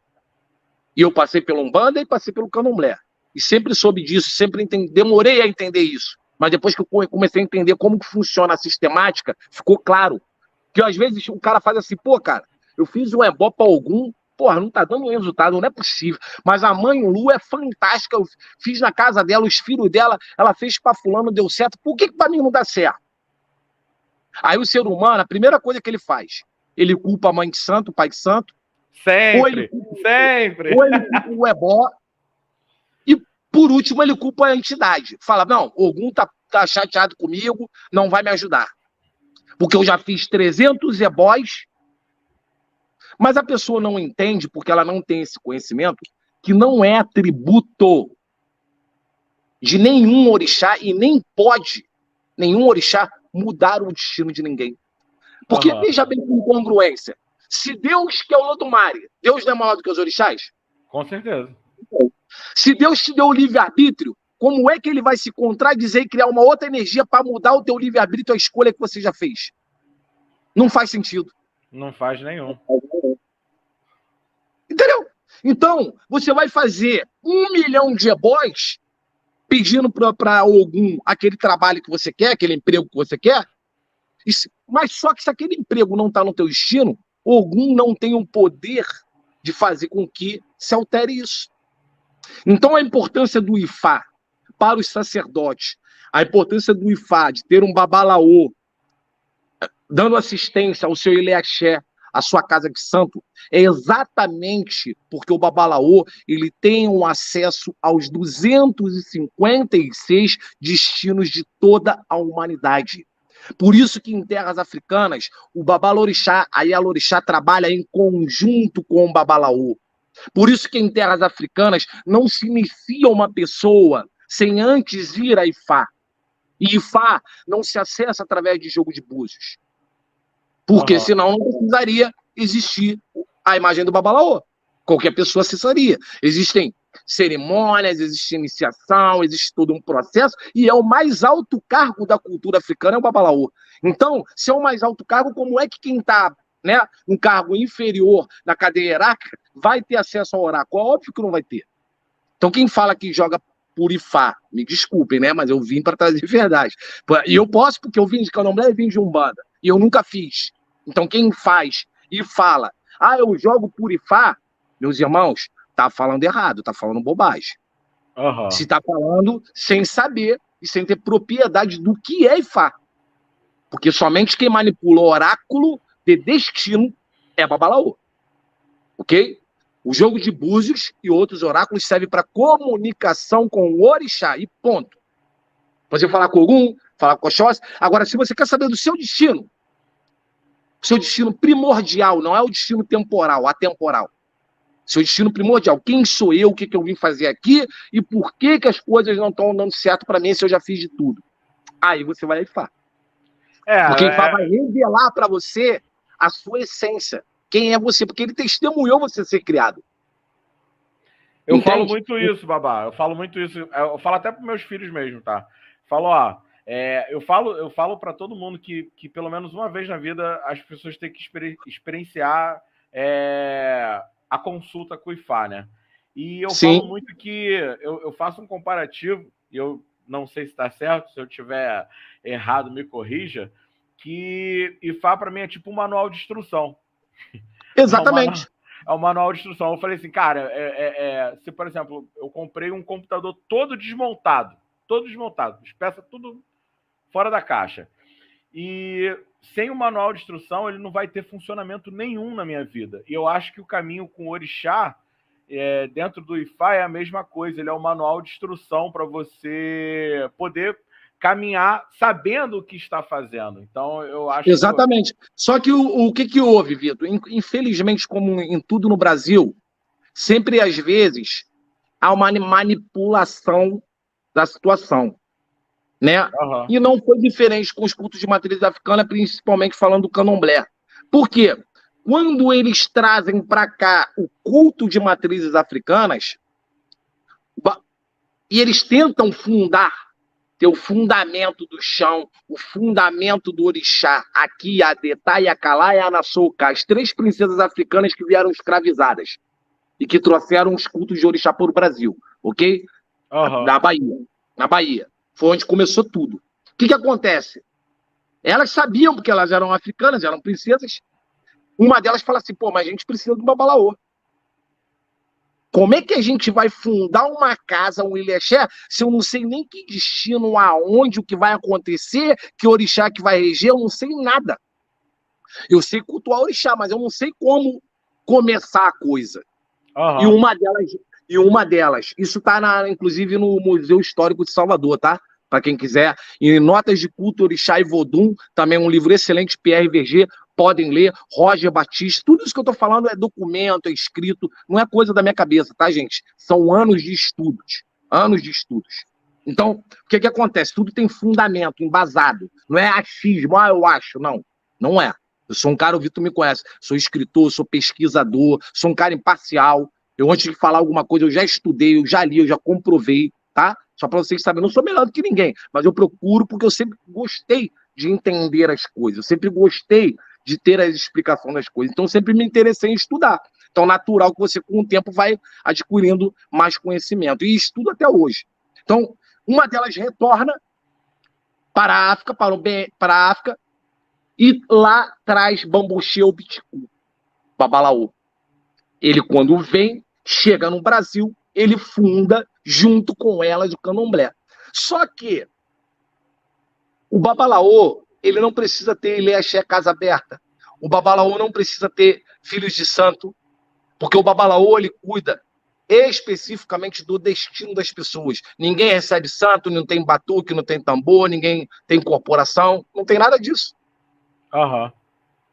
E eu passei pelo Umbanda e passei pelo Candomblé. E sempre soube disso, sempre demorei a entender isso. Mas depois que eu comecei a entender como que funciona a sistemática, ficou claro. Que às vezes o cara faz assim, pô, cara, eu fiz um ebó para algum, porra, não tá dando resultado, não é possível. Mas a mãe Lu é fantástica, eu fiz na casa dela, os filhos dela, ela fez para fulano, deu certo. Por que para mim não dá certo? Aí o ser humano, a primeira coisa que ele faz, ele culpa a mãe de santo, o pai de santo. Sempre. Ou ele culpa o ebó. E, por último, ele culpa a entidade. Fala, não, Ogum tá chateado comigo, não vai me ajudar. Porque eu já fiz 300 ebós. Mas a pessoa não entende, porque ela não tem esse conhecimento, que não é atributo de nenhum orixá e nem pode nenhum orixá mudar o destino de ninguém. Porque, veja bem com incongruência, se Deus, que é o Olodumare, Deus não é maior do que os orixás? Com certeza. Se Deus te deu o livre-arbítrio, como é que ele vai se contradizer e criar uma outra energia para mudar o teu livre-arbítrio, a escolha que você já fez? Não faz sentido. Não faz nenhum. Entendeu? Então, você vai fazer 1 milhão de ebós pedindo para algum aquele trabalho que você quer, aquele emprego que você quer, mas só que se aquele emprego não está no teu destino, algum não tem o poder de fazer com que se altere isso. Então, a importância do Ifá para os sacerdotes, a importância do Ifá, de ter um babalaô, dando assistência ao seu Ilê-axé, à sua casa de santo, é exatamente porque o babalaô ele tem um acesso aos 256 destinos de toda a humanidade. Por isso que em terras africanas, o babalorixá, a Ialorixá, trabalha em conjunto com o babalaô. Por isso que em terras africanas não se inicia uma pessoa sem antes ir a Ifá. E Ifá não se acessa através de jogo de búzios. Porque senão não precisaria existir a imagem do babalaô. Qualquer pessoa acessaria. Existem cerimônias, existe iniciação, existe todo um processo, e é o mais alto cargo da cultura africana, é o babalaô. Então, se é o mais alto cargo, como é que quem está, né, um cargo inferior na cadeia hierárquica vai ter acesso ao oráculo? É óbvio que não vai ter. Então, quem fala que joga por Ifá, me desculpem, né, mas eu vim para trazer verdade. E eu posso, porque eu vim de Candomblé e vim de Umbanda, e eu nunca fiz. Então, quem faz e fala, eu jogo por Ifá, meus irmãos, tá falando errado, tá falando bobagem. Se tá falando sem saber e sem ter propriedade do que é Ifá. Porque somente quem manipula o oráculo de destino é babalaô. Ok? O jogo de búzios e outros oráculos serve para comunicação com o orixá, e ponto. Você falar com Ogum, falar com Oxóssi. Agora, se você quer saber do seu destino primordial, não é o destino temporal, atemporal. Seu destino primordial, quem sou eu, o que eu vim fazer aqui e por que as coisas não estão dando certo para mim se eu já fiz de tudo. Aí você vai a Ifá. Porque Ifá vai revelar para você a sua essência. Quem é você? Porque ele testemunhou você ser criado. Eu falo muito isso, Babá. Eu falo muito isso. Eu falo até para meus filhos mesmo, tá? Eu falo para todo mundo que pelo menos uma vez na vida as pessoas têm que experienciar a consulta com o Ifá, né? E eu falo muito que eu faço um comparativo, e eu não sei se está certo, se eu tiver errado, me corrija, que Ifá para mim é tipo um manual de instrução. Exatamente. É um manual de instrução. Eu falei assim, cara, se, por exemplo, eu comprei um computador todo desmontado, as peças tudo fora da caixa. E sem o manual de instrução, ele não vai ter funcionamento nenhum na minha vida. E eu acho que o caminho com o orixá, dentro do Ifá, é a mesma coisa. Ele é um manual de instrução para você poder caminhar sabendo o que está fazendo. Então, eu acho Exatamente. Só que o que houve, Vitor? Infelizmente, como em tudo no Brasil, sempre, às vezes, há uma manipulação da situação, né? E não foi diferente com os cultos de matriz africana, principalmente falando do candomblé. Por quê? Quando eles trazem para cá o culto de matrizes africanas, e eles tentam ter o fundamento do chão, o fundamento do orixá, aqui, a Detá, e a Calá e a Anassouká, as 3 princesas africanas que vieram escravizadas e que trouxeram os cultos de orixá para o Brasil, ok? Na Bahia. Foi onde começou tudo. O que acontece? Elas sabiam, porque elas eram africanas, eram princesas. Uma delas fala assim, mas a gente precisa de um babalaô. Como é que a gente vai fundar uma casa, um ilexé, se eu não sei nem que destino, aonde, o que vai acontecer, que orixá que vai reger, eu não sei nada. Eu sei cultuar orixá, mas eu não sei como começar a coisa. E uma delas, isso está, inclusive, no Museu Histórico de Salvador, tá? Para quem quiser. E Notas de Culto, Orixá e Vodum, também um livro excelente, Pierre Verger, podem ler, Roger Batista, tudo isso que eu estou falando é documento, é escrito, não é coisa da minha cabeça, tá, gente? São anos de estudos. Então, o que acontece? Tudo tem fundamento, embasado. Não é achismo, eu acho, não é. Eu sou um cara, o Vitor me conhece, sou escritor, sou pesquisador, sou um cara imparcial. Eu, antes de falar alguma coisa, eu já estudei, eu já li, eu já comprovei, tá? Só para vocês saberem, não sou melhor do que ninguém, mas eu procuro porque eu sempre gostei de entender as coisas, eu sempre gostei de ter a explicação das coisas, então eu sempre me interessei em estudar. Então, natural que você, com o tempo, vai adquirindo mais conhecimento, e estudo até hoje. Então, uma delas retorna para a África, para a África, e lá traz Bambuxê ou Biticu, Babalaô. Ele, quando vem, chega no Brasil, ele funda, junto com elas, o candomblé. Só que O babalaô, ele não precisa ter ele axé casa aberta. O babalaô não precisa ter filhos de santo, porque o babalaô, ele cuida especificamente do destino das pessoas. Ninguém recebe santo, não tem batuque, não tem tambor, ninguém tem corporação, não tem nada disso. Aham.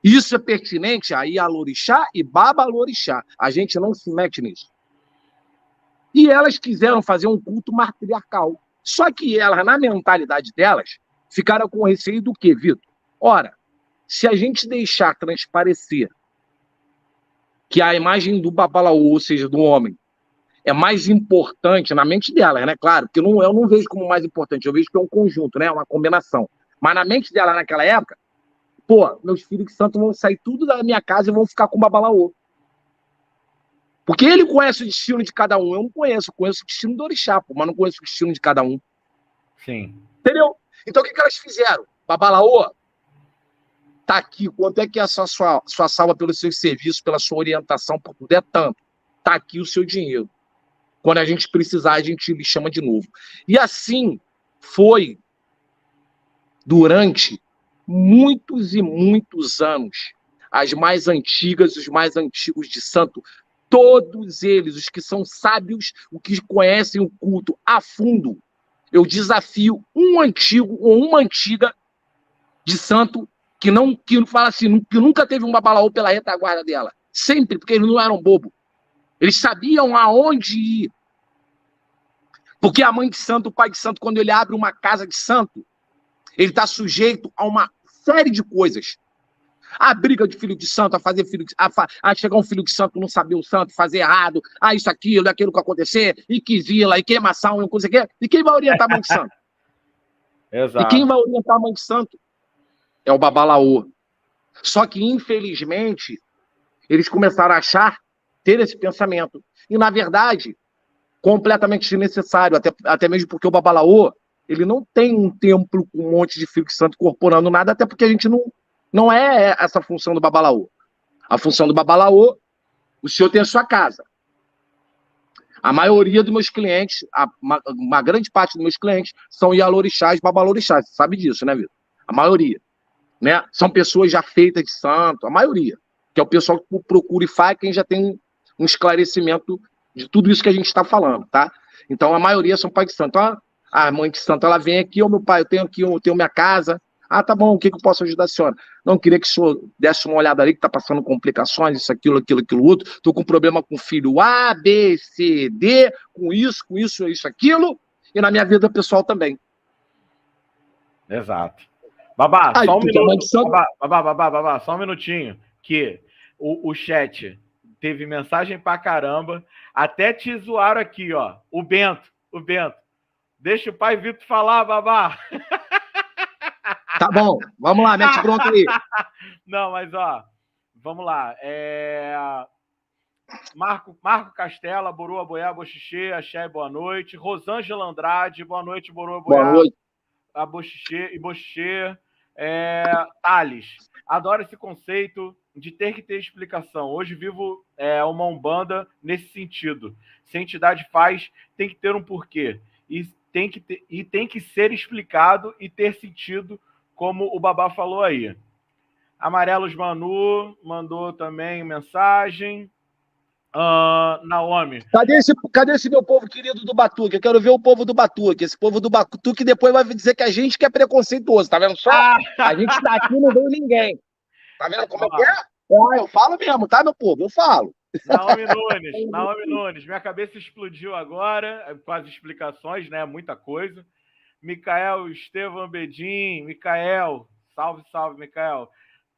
Isso é pertinente a Ialorixá e Babalorixá. A gente não se mete nisso. E elas quiseram fazer um culto matriarcal. Só que elas, na mentalidade delas, ficaram com receio do quê, Vitor? Ora, se a gente deixar transparecer que a imagem do babalaô, ou seja, do homem, é mais importante na mente delas, né? Claro, porque eu não vejo como mais importante, eu vejo que é um conjunto, né? Uma combinação. Mas na mente dela, naquela época, pô, meus filhos de santo vão sair tudo da minha casa e vão ficar com o babalaô. Porque ele conhece o destino de cada um. Eu não conheço. Eu conheço o destino do orixá, pô, mas não conheço o destino de cada um. Sim. Entendeu? Então, o que elas fizeram? Babalaô, tá aqui. Quanto é que é a sua salva pelos seus serviços, pela sua orientação, por tudo é tanto. Tá aqui o seu dinheiro. Quando a gente precisar, a gente lhe chama de novo. E assim foi durante muitos e muitos anos. As mais antigas, os mais antigos de santo, todos eles, os que são sábios, os que conhecem o culto a fundo, eu desafio um antigo ou uma antiga de santo que fala assim, que nunca teve um babalaô pela retaguarda dela. Sempre, porque eles não eram bobos. Eles sabiam aonde ir. Porque a mãe de santo, o pai de santo, quando ele abre uma casa de santo, ele está sujeito a uma série de coisas. A briga de filho de santo, a chegar um filho de santo não saber o santo, fazer errado, isso, aquilo que acontecer, e quisila, e queimação, e coisa que. E quem vai orientar a mãe de santo? Exato. E quem vai orientar a mãe de santo? É o babalaô. Só que, infelizmente, eles começaram a ter esse pensamento. E, na verdade, completamente desnecessário, até mesmo porque o babalaô, ele não tem um templo com um monte de filho de santo incorporando nada, até porque a gente não é essa a função do babalaô. A função do babalaô, o senhor tem a sua casa. A maioria dos meus clientes, uma grande parte dos meus clientes, são ialorixás, babalorixás. Você sabe disso, né, Vitor? A maioria. Né? São pessoas já feitas de santo, a maioria. Que é o pessoal que procura e faz, quem já tem um esclarecimento de tudo isso que a gente está falando, tá? Então, a maioria são pai de santo. A mãe de santo, ela vem aqui, meu pai, eu tenho minha casa. Tá bom, o que eu posso ajudar a senhora? Não, queria que o senhor desse uma olhada ali, que está passando complicações, isso, aquilo, outro. Estou com problema com o filho A, B, C, D, com isso, aquilo, e na minha vida pessoal também. Exato. Babá, só um minuto. Babá, só um minutinho. Que o chat teve mensagem pra caramba. Até te zoaram aqui, ó. O Bento. Deixa o pai Vitor falar, babá. Tá bom, vamos lá, mete pronto aí. Não, mas ó, vamos lá. Marco Castela, Boroa Boiá, Boxixê, Axé, boa noite. Rosângela Andrade, boa noite, Boroa Boiá. Boa noite. A Boxixê. Thales, adoro esse conceito de ter que ter explicação. Hoje vivo uma umbanda nesse sentido. Se a entidade faz, tem que ter um porquê. E tem que ser explicado e ter sentido, como o babá falou aí. Amarelos Manu mandou também mensagem. Naomi. Cadê esse meu povo querido do Batuque? Eu quero ver o povo do Batuque. Esse povo do Batuque depois vai dizer que a gente que é preconceituoso. Tá vendo só? A gente tá aqui e não veio ninguém. Tá vendo como é que é? Eu falo mesmo, tá, meu povo? Eu falo. Naomi Nunes. Minha cabeça explodiu agora com as explicações, né? Muita coisa. Micael Estevam Bedin. Micael. Salve, Micael.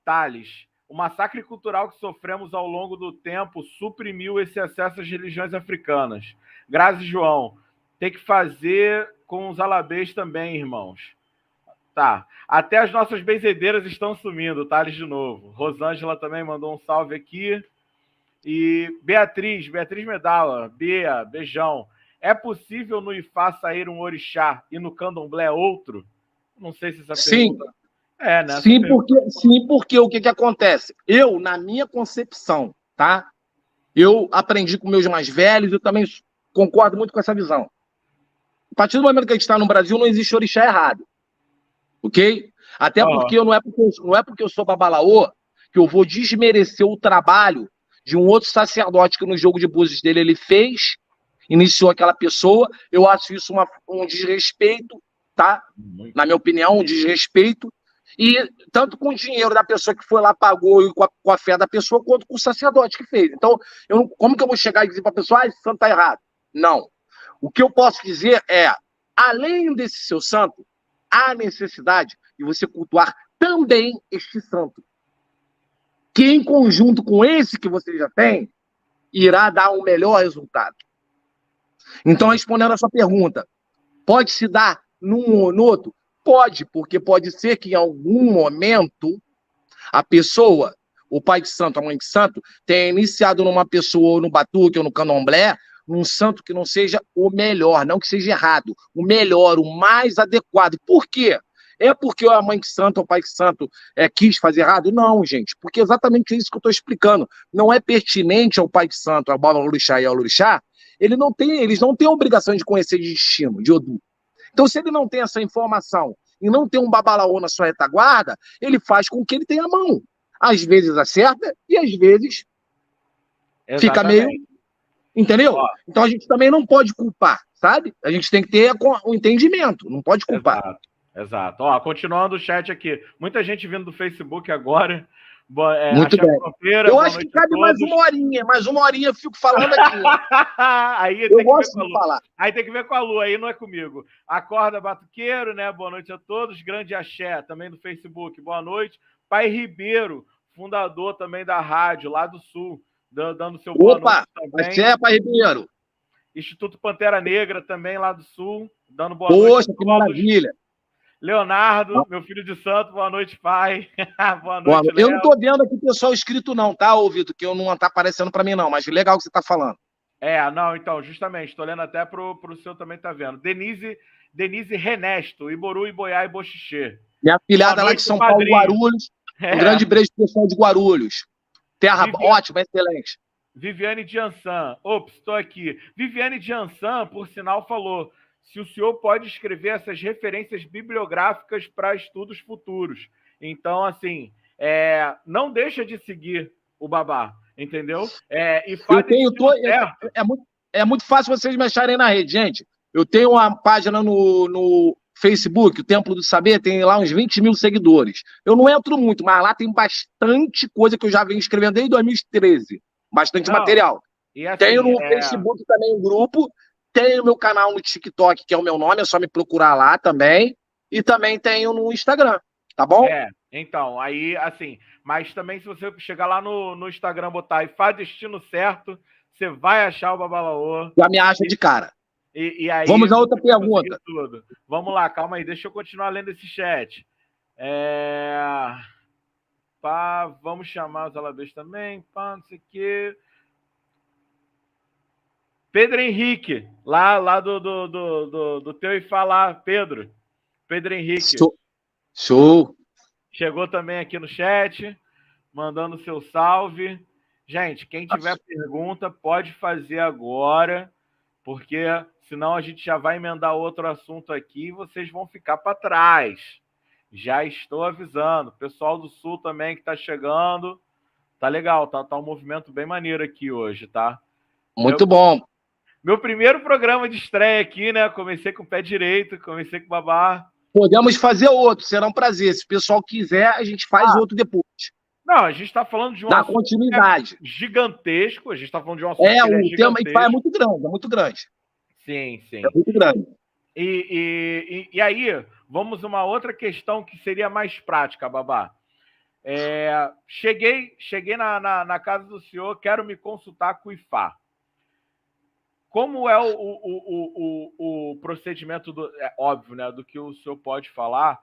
Thales. O massacre cultural que sofremos ao longo do tempo suprimiu esse acesso às religiões africanas. Grazi João, tem que fazer com os alabês também, irmãos. Tá. Até as nossas benzedeiras estão sumindo, Thales de novo. Rosângela também mandou um salve aqui. E Beatriz Medala, Bea, beijão. É possível no Ifá sair um orixá e no candomblé outro? Não sei se essa pergunta... né? Sim, porque o que acontece? Eu, na minha concepção, tá? Eu aprendi com meus mais velhos, eu também concordo muito com essa visão. A partir do momento que a gente está no Brasil, não existe orixá errado. ok? Até porque não é porque eu sou babalaô que eu vou desmerecer o trabalho de um outro sacerdote que no jogo de búzios dele ele fez, iniciou aquela pessoa. Eu acho isso um desrespeito, tá? Na minha opinião, um desrespeito. E tanto com o dinheiro da pessoa que foi lá, pagou, e com a fé da pessoa, quanto com o sacerdote que fez. Então, como que eu vou chegar e dizer para a pessoa, esse santo está errado? Não. O que eu posso dizer é, além desse seu santo, há necessidade de você cultuar também este santo, que em conjunto com esse que você já tem, irá dar um melhor resultado. Então, respondendo a sua pergunta, pode se dar num ou no outro? Pode, porque pode ser que em algum momento a pessoa, o pai de santo, a mãe de santo, tenha iniciado numa pessoa, ou no batuque, ou no candomblé, num santo que não seja o melhor, não que seja errado, o melhor, o mais adequado. Por quê? É porque a mãe de santo, ou o pai de santo quis fazer errado? Não, gente, porque é exatamente isso que eu estou explicando. Não é pertinente ao pai de santo, ao babalorixá e ao orixá, eles não têm a obrigação de conhecer de destino, de Odu. Então, se ele não tem essa informação e não tem um babalaô na sua retaguarda, ele faz com que ele tenha a mão. Às vezes acerta e às vezes fica meio... Entendeu? Então a gente também não pode culpar, sabe? A gente tem que ter o entendimento, não pode culpar. Exato. Continuando o chat aqui. Muita gente vindo do Facebook agora. Muito bem. Eu acho que cabe mais uma horinha eu fico falando aqui. Aí eu gosto de falar. Aí tem que ver com a Lu, aí não é comigo. Acorda Batuqueiro, né? Boa noite a todos. Grande Axé, também do Facebook. Boa noite. Pai Ribeiro, fundador também da rádio, lá do Sul, dando seu boa noite também. Axé, Pai Ribeiro. Instituto Pantera Negra, também lá do Sul, dando boa noite. Poxa, que maravilha. Leonardo, meu filho de santo, boa noite, pai. Boa noite, Eu não estou vendo aqui o pessoal escrito não, tá, Vitor? Que eu não está aparecendo para mim não, mas legal que você está falando. Não, então, justamente, estou lendo até pro seu também tá vendo. Denise Renesto, Iboru, Iboiá e Boxixê. Minha filhada lá de São Paulo, Guarulhos. Um grande beijo pro pessoal de Guarulhos. Terra ótima, excelente. Viviane Diansan. Ops, estou aqui. Viviane Diansan, por sinal, falou... se o senhor pode escrever essas referências bibliográficas para estudos futuros. Então, assim, não deixa de seguir o Babá, entendeu? É muito fácil vocês me acharem na rede, gente. Eu tenho uma página no Facebook, o Templo do Saber, tem lá uns 20 mil seguidores. Eu não entro muito, mas lá tem bastante coisa que eu já venho escrevendo desde 2013. Bastante material. Assim, tenho no Facebook também um grupo... Tenho meu canal no TikTok, que é o meu nome, é só me procurar lá também. E também tenho no Instagram, tá bom? Então, aí, assim... Mas também, se você chegar lá no Instagram, botar e faz destino certo, você vai achar o Babalaô. Já me acha de cara. E aí, vamos a outra pergunta. Vamos lá, calma aí. Deixa eu continuar lendo esse chat. Vamos chamar os alabês também. Não sei o quê... Pedro Henrique, lá do teu Ifá lá, Pedro Henrique. Show. Chegou também aqui no chat, mandando seu salve. Gente, quem tiver pergunta, pode fazer agora, porque senão a gente já vai emendar outro assunto aqui e vocês vão ficar para trás. Já estou avisando. Pessoal do Sul também que está chegando. Tá legal, tá um movimento bem maneiro aqui hoje, tá? Muito bom. Meu primeiro programa de estreia aqui, né? Comecei com o pé direito, comecei com o Babá. Podemos fazer outro, será um prazer. Se o pessoal quiser, a gente faz outro depois. Não, a gente está falando de um assunto continuidade. Gigantesco. A gente está falando de um assunto o tema é muito grande, é muito grande. Sim. É muito grande. E aí, vamos a uma outra questão que seria mais prática, Babá. Cheguei na casa do senhor, quero me consultar com o Ifá. Como é o procedimento, óbvio, né, do que o senhor pode falar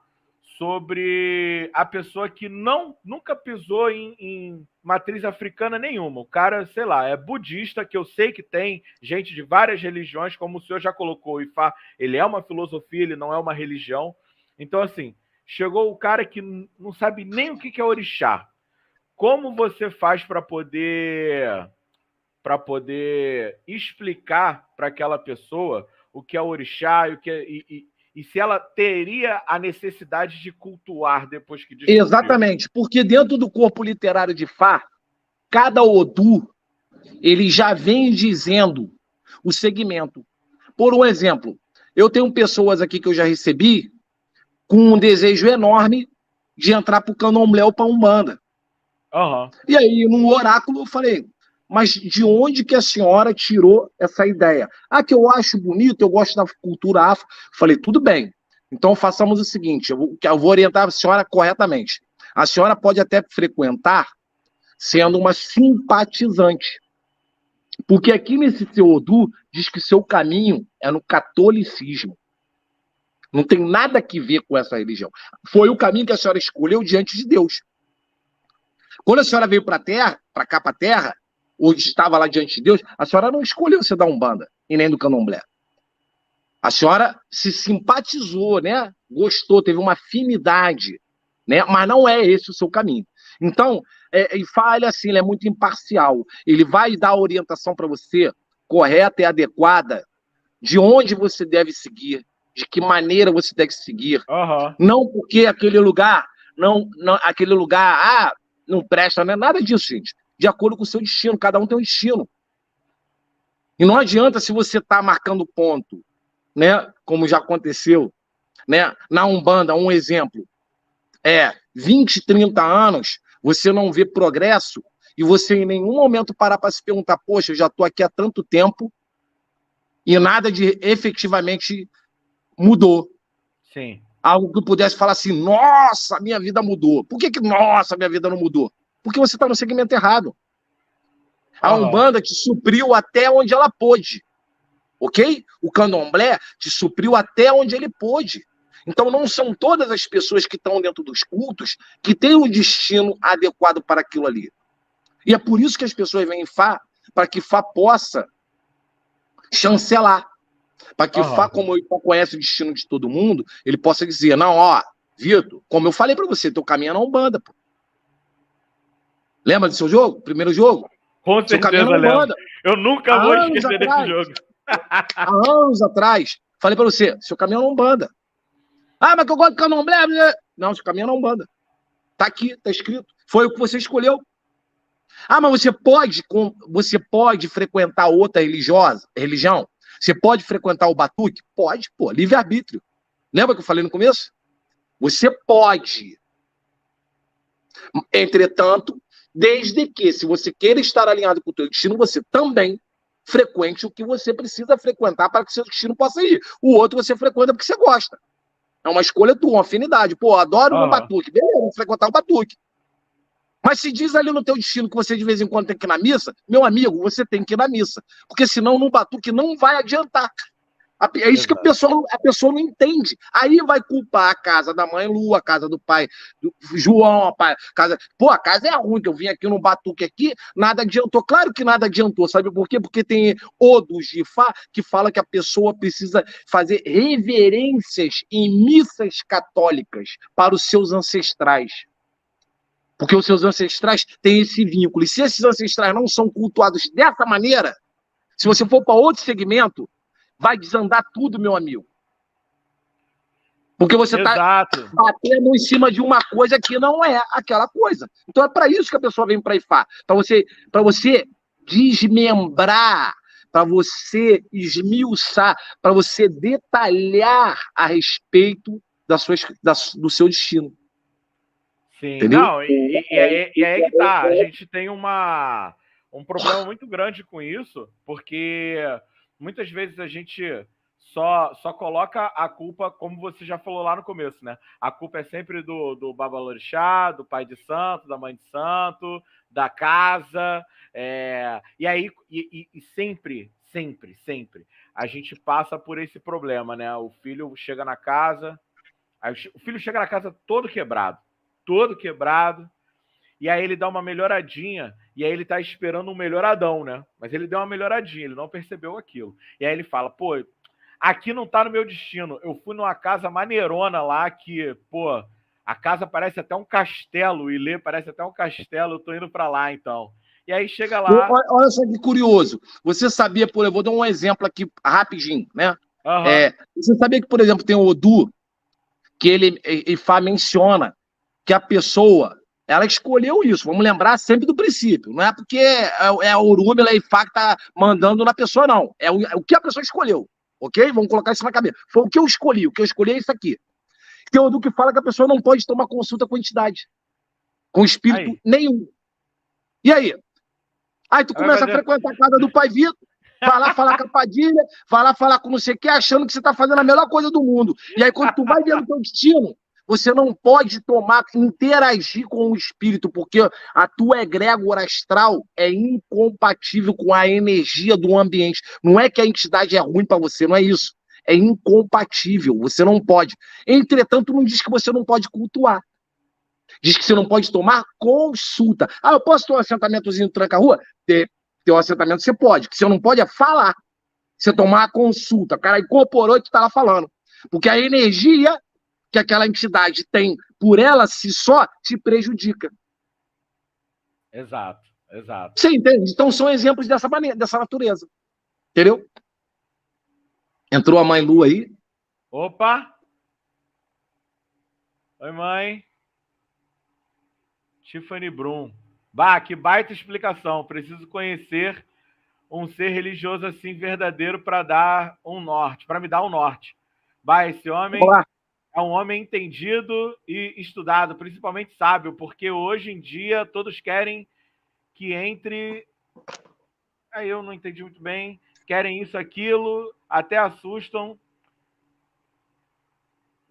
sobre a pessoa que nunca pisou em matriz africana nenhuma? O cara, sei lá, é budista, que eu sei que tem gente de várias religiões, como o senhor já colocou, o Ifá, ele é uma filosofia, ele não é uma religião. Então, assim, chegou o cara que não sabe nem o que é orixá. Como você faz para poder explicar para aquela pessoa o que é orixá E se ela teria a necessidade de cultuar depois que descobriu. Exatamente, porque dentro do corpo literário de Fá, cada Odu, ele já vem dizendo o segmento. Por um exemplo, eu tenho pessoas aqui que eu já recebi com um desejo enorme de entrar para o candomblé ou para a Umbanda. Uhum. E aí, no oráculo, eu falei, mas de onde que a senhora tirou essa ideia? Ah, que eu acho bonito, eu gosto da cultura afro. Falei, tudo bem. Então, façamos o seguinte, eu vou orientar a senhora corretamente. A senhora pode até frequentar sendo uma simpatizante. Porque aqui nesse seu Odu, diz que seu caminho é no catolicismo. Não tem nada a ver com essa religião. Foi o caminho que a senhora escolheu diante de Deus. Quando a senhora veio para a Terra, para cá para a Terra, ou estava lá diante de Deus, a senhora não escolheu ser da Umbanda e nem do Candomblé. A senhora se simpatizou, né? Gostou, teve uma afinidade, né? Mas não é esse o seu caminho. Então, Ifá, ele assim, ele é muito imparcial. Ele vai dar a orientação para você correta e adequada de onde você deve seguir, de que maneira você deve seguir. Uhum. Não porque aquele lugar, aquele lugar, não presta, não é nada disso, gente. De acordo com o seu destino, cada um tem um destino. E não adianta se você está marcando ponto, né? Como já aconteceu, né? Na Umbanda, um exemplo, 20, 30 anos, você não vê progresso e você em nenhum momento parar para se perguntar, poxa, eu já estou aqui há tanto tempo e nada de efetivamente mudou. Sim. Algo que eu pudesse falar assim, nossa, minha vida mudou. Por que nossa, minha vida não mudou? Porque você está no segmento errado. A Umbanda te supriu até onde ela pôde. Ok? O Candomblé te supriu até onde ele pôde. Então não são todas as pessoas que estão dentro dos cultos que têm o destino adequado para aquilo ali. E é por isso que as pessoas vêm em Fá, para que Fá possa chancelar. Para que Fá, como ele conhece o destino de todo mundo, ele possa dizer, não, Vitor, como eu falei para você, teu caminho é na Umbanda, pô. Lembra do seu jogo? Primeiro jogo? Com certeza lembro. Eu nunca vou esquecer desse jogo. Há anos atrás, falei para você, seu caminho é na Umbanda. Mas que eu gosto de Candomblé. Não, seu caminho é na Umbanda. Tá aqui, tá escrito. Foi o que você escolheu. Mas você pode frequentar outra religião? Você pode frequentar o batuque? Pode, pô, livre-arbítrio. Lembra que eu falei no começo? Você pode. Entretanto, desde que, se você queira estar alinhado com o teu destino, você também frequente o que você precisa frequentar para que seu destino possa ir. O outro você frequenta porque você gosta. É uma escolha tua, uma afinidade. Pô, adoro o batuque. Beleza, vou frequentar o batuque. Mas se diz ali no teu destino que você de vez em quando tem que ir na missa, meu amigo, você tem que ir na missa. Porque senão no batuque não vai adiantar. É isso que a pessoa não entende. Aí vai culpar a casa da mãe Lu, a casa do pai do João, a casa... Pô, a casa é ruim, que eu vim aqui no batuque aqui, nada adiantou. Claro que nada adiantou, sabe por quê? Porque tem Odos de Fá que fala que a pessoa precisa fazer reverências em missas católicas para os seus ancestrais. Porque os seus ancestrais têm esse vínculo. E se esses ancestrais não são cultuados dessa maneira, se você for para outro segmento, vai desandar tudo, meu amigo. Porque você está batendo em cima de uma coisa que não é aquela coisa. Então é para isso que a pessoa vem para Ifá. Para você desmembrar, para você esmiuçar, para você detalhar a respeito do seu destino. Sim, entendeu? Não, e aí que tá. A gente tem um problema muito grande com isso, porque muitas vezes a gente só coloca a culpa, como você já falou lá no começo, né? A culpa é sempre do Babalorixá, do pai de santo, da mãe de santo, da casa. E aí, sempre a gente passa por esse problema, né? O filho chega na casa, todo quebrado, e aí ele dá uma melhoradinha, e aí ele tá esperando um melhoradão, né? Mas ele deu uma melhoradinha, ele não percebeu aquilo. E aí ele fala, pô, aqui não tá no meu destino. Eu fui numa casa maneirona lá que, pô, a casa parece até um castelo, o Ilê parece até um castelo, eu tô indo pra lá, então. E aí chega lá... Olha só que curioso. Você sabia, eu vou dar um exemplo aqui rapidinho, né? Você sabia que, por exemplo, tem o Odu, que Ifá menciona que a pessoa, ela escolheu isso. Vamos lembrar sempre do princípio. Não é porque é a Orúmila e Ifá que tá mandando na pessoa, não. É o que a pessoa escolheu, ok? Vamos colocar isso na cabeça. Foi o que eu escolhi. O que eu escolhi é isso aqui. Tem o Odu que fala que a pessoa não pode tomar consulta com entidade, com espírito nenhum. E aí? Aí tu começa a frequentar a casa do Pai Vitor, vai lá falar com a Padilha, vai lá falar com não sei o que, achando que você tá fazendo a melhor coisa do mundo. E aí quando tu vai vendo o teu destino, você não pode interagir com o espírito, porque a tua egrégora astral é incompatível com a energia do ambiente. Não é que a entidade é ruim para você, não é isso. É incompatível, você não pode. Entretanto, não diz que você não pode cultuar. Diz que você não pode tomar consulta. Ah, eu posso ter um assentamentozinho tranca-rua? Ter um assentamento você pode. O que você não pode é falar. Você tomar a consulta. O cara incorporou e tu tá lá falando. Porque a energia que aquela entidade tem por ela si só te prejudica. Exato. Você entende? Então são exemplos dessa maneira, dessa natureza. Entendeu? Entrou a mãe Lu aí. Opa! Oi, mãe. Tiffany Brum. Bah, que baita explicação. Preciso conhecer um ser religioso assim verdadeiro para dar um norte, para me dar um norte. Bah, esse homem é um homem entendido e estudado, principalmente sábio, porque hoje em dia todos querem que entre... Aí eu não entendi muito bem. Querem isso, aquilo, até assustam.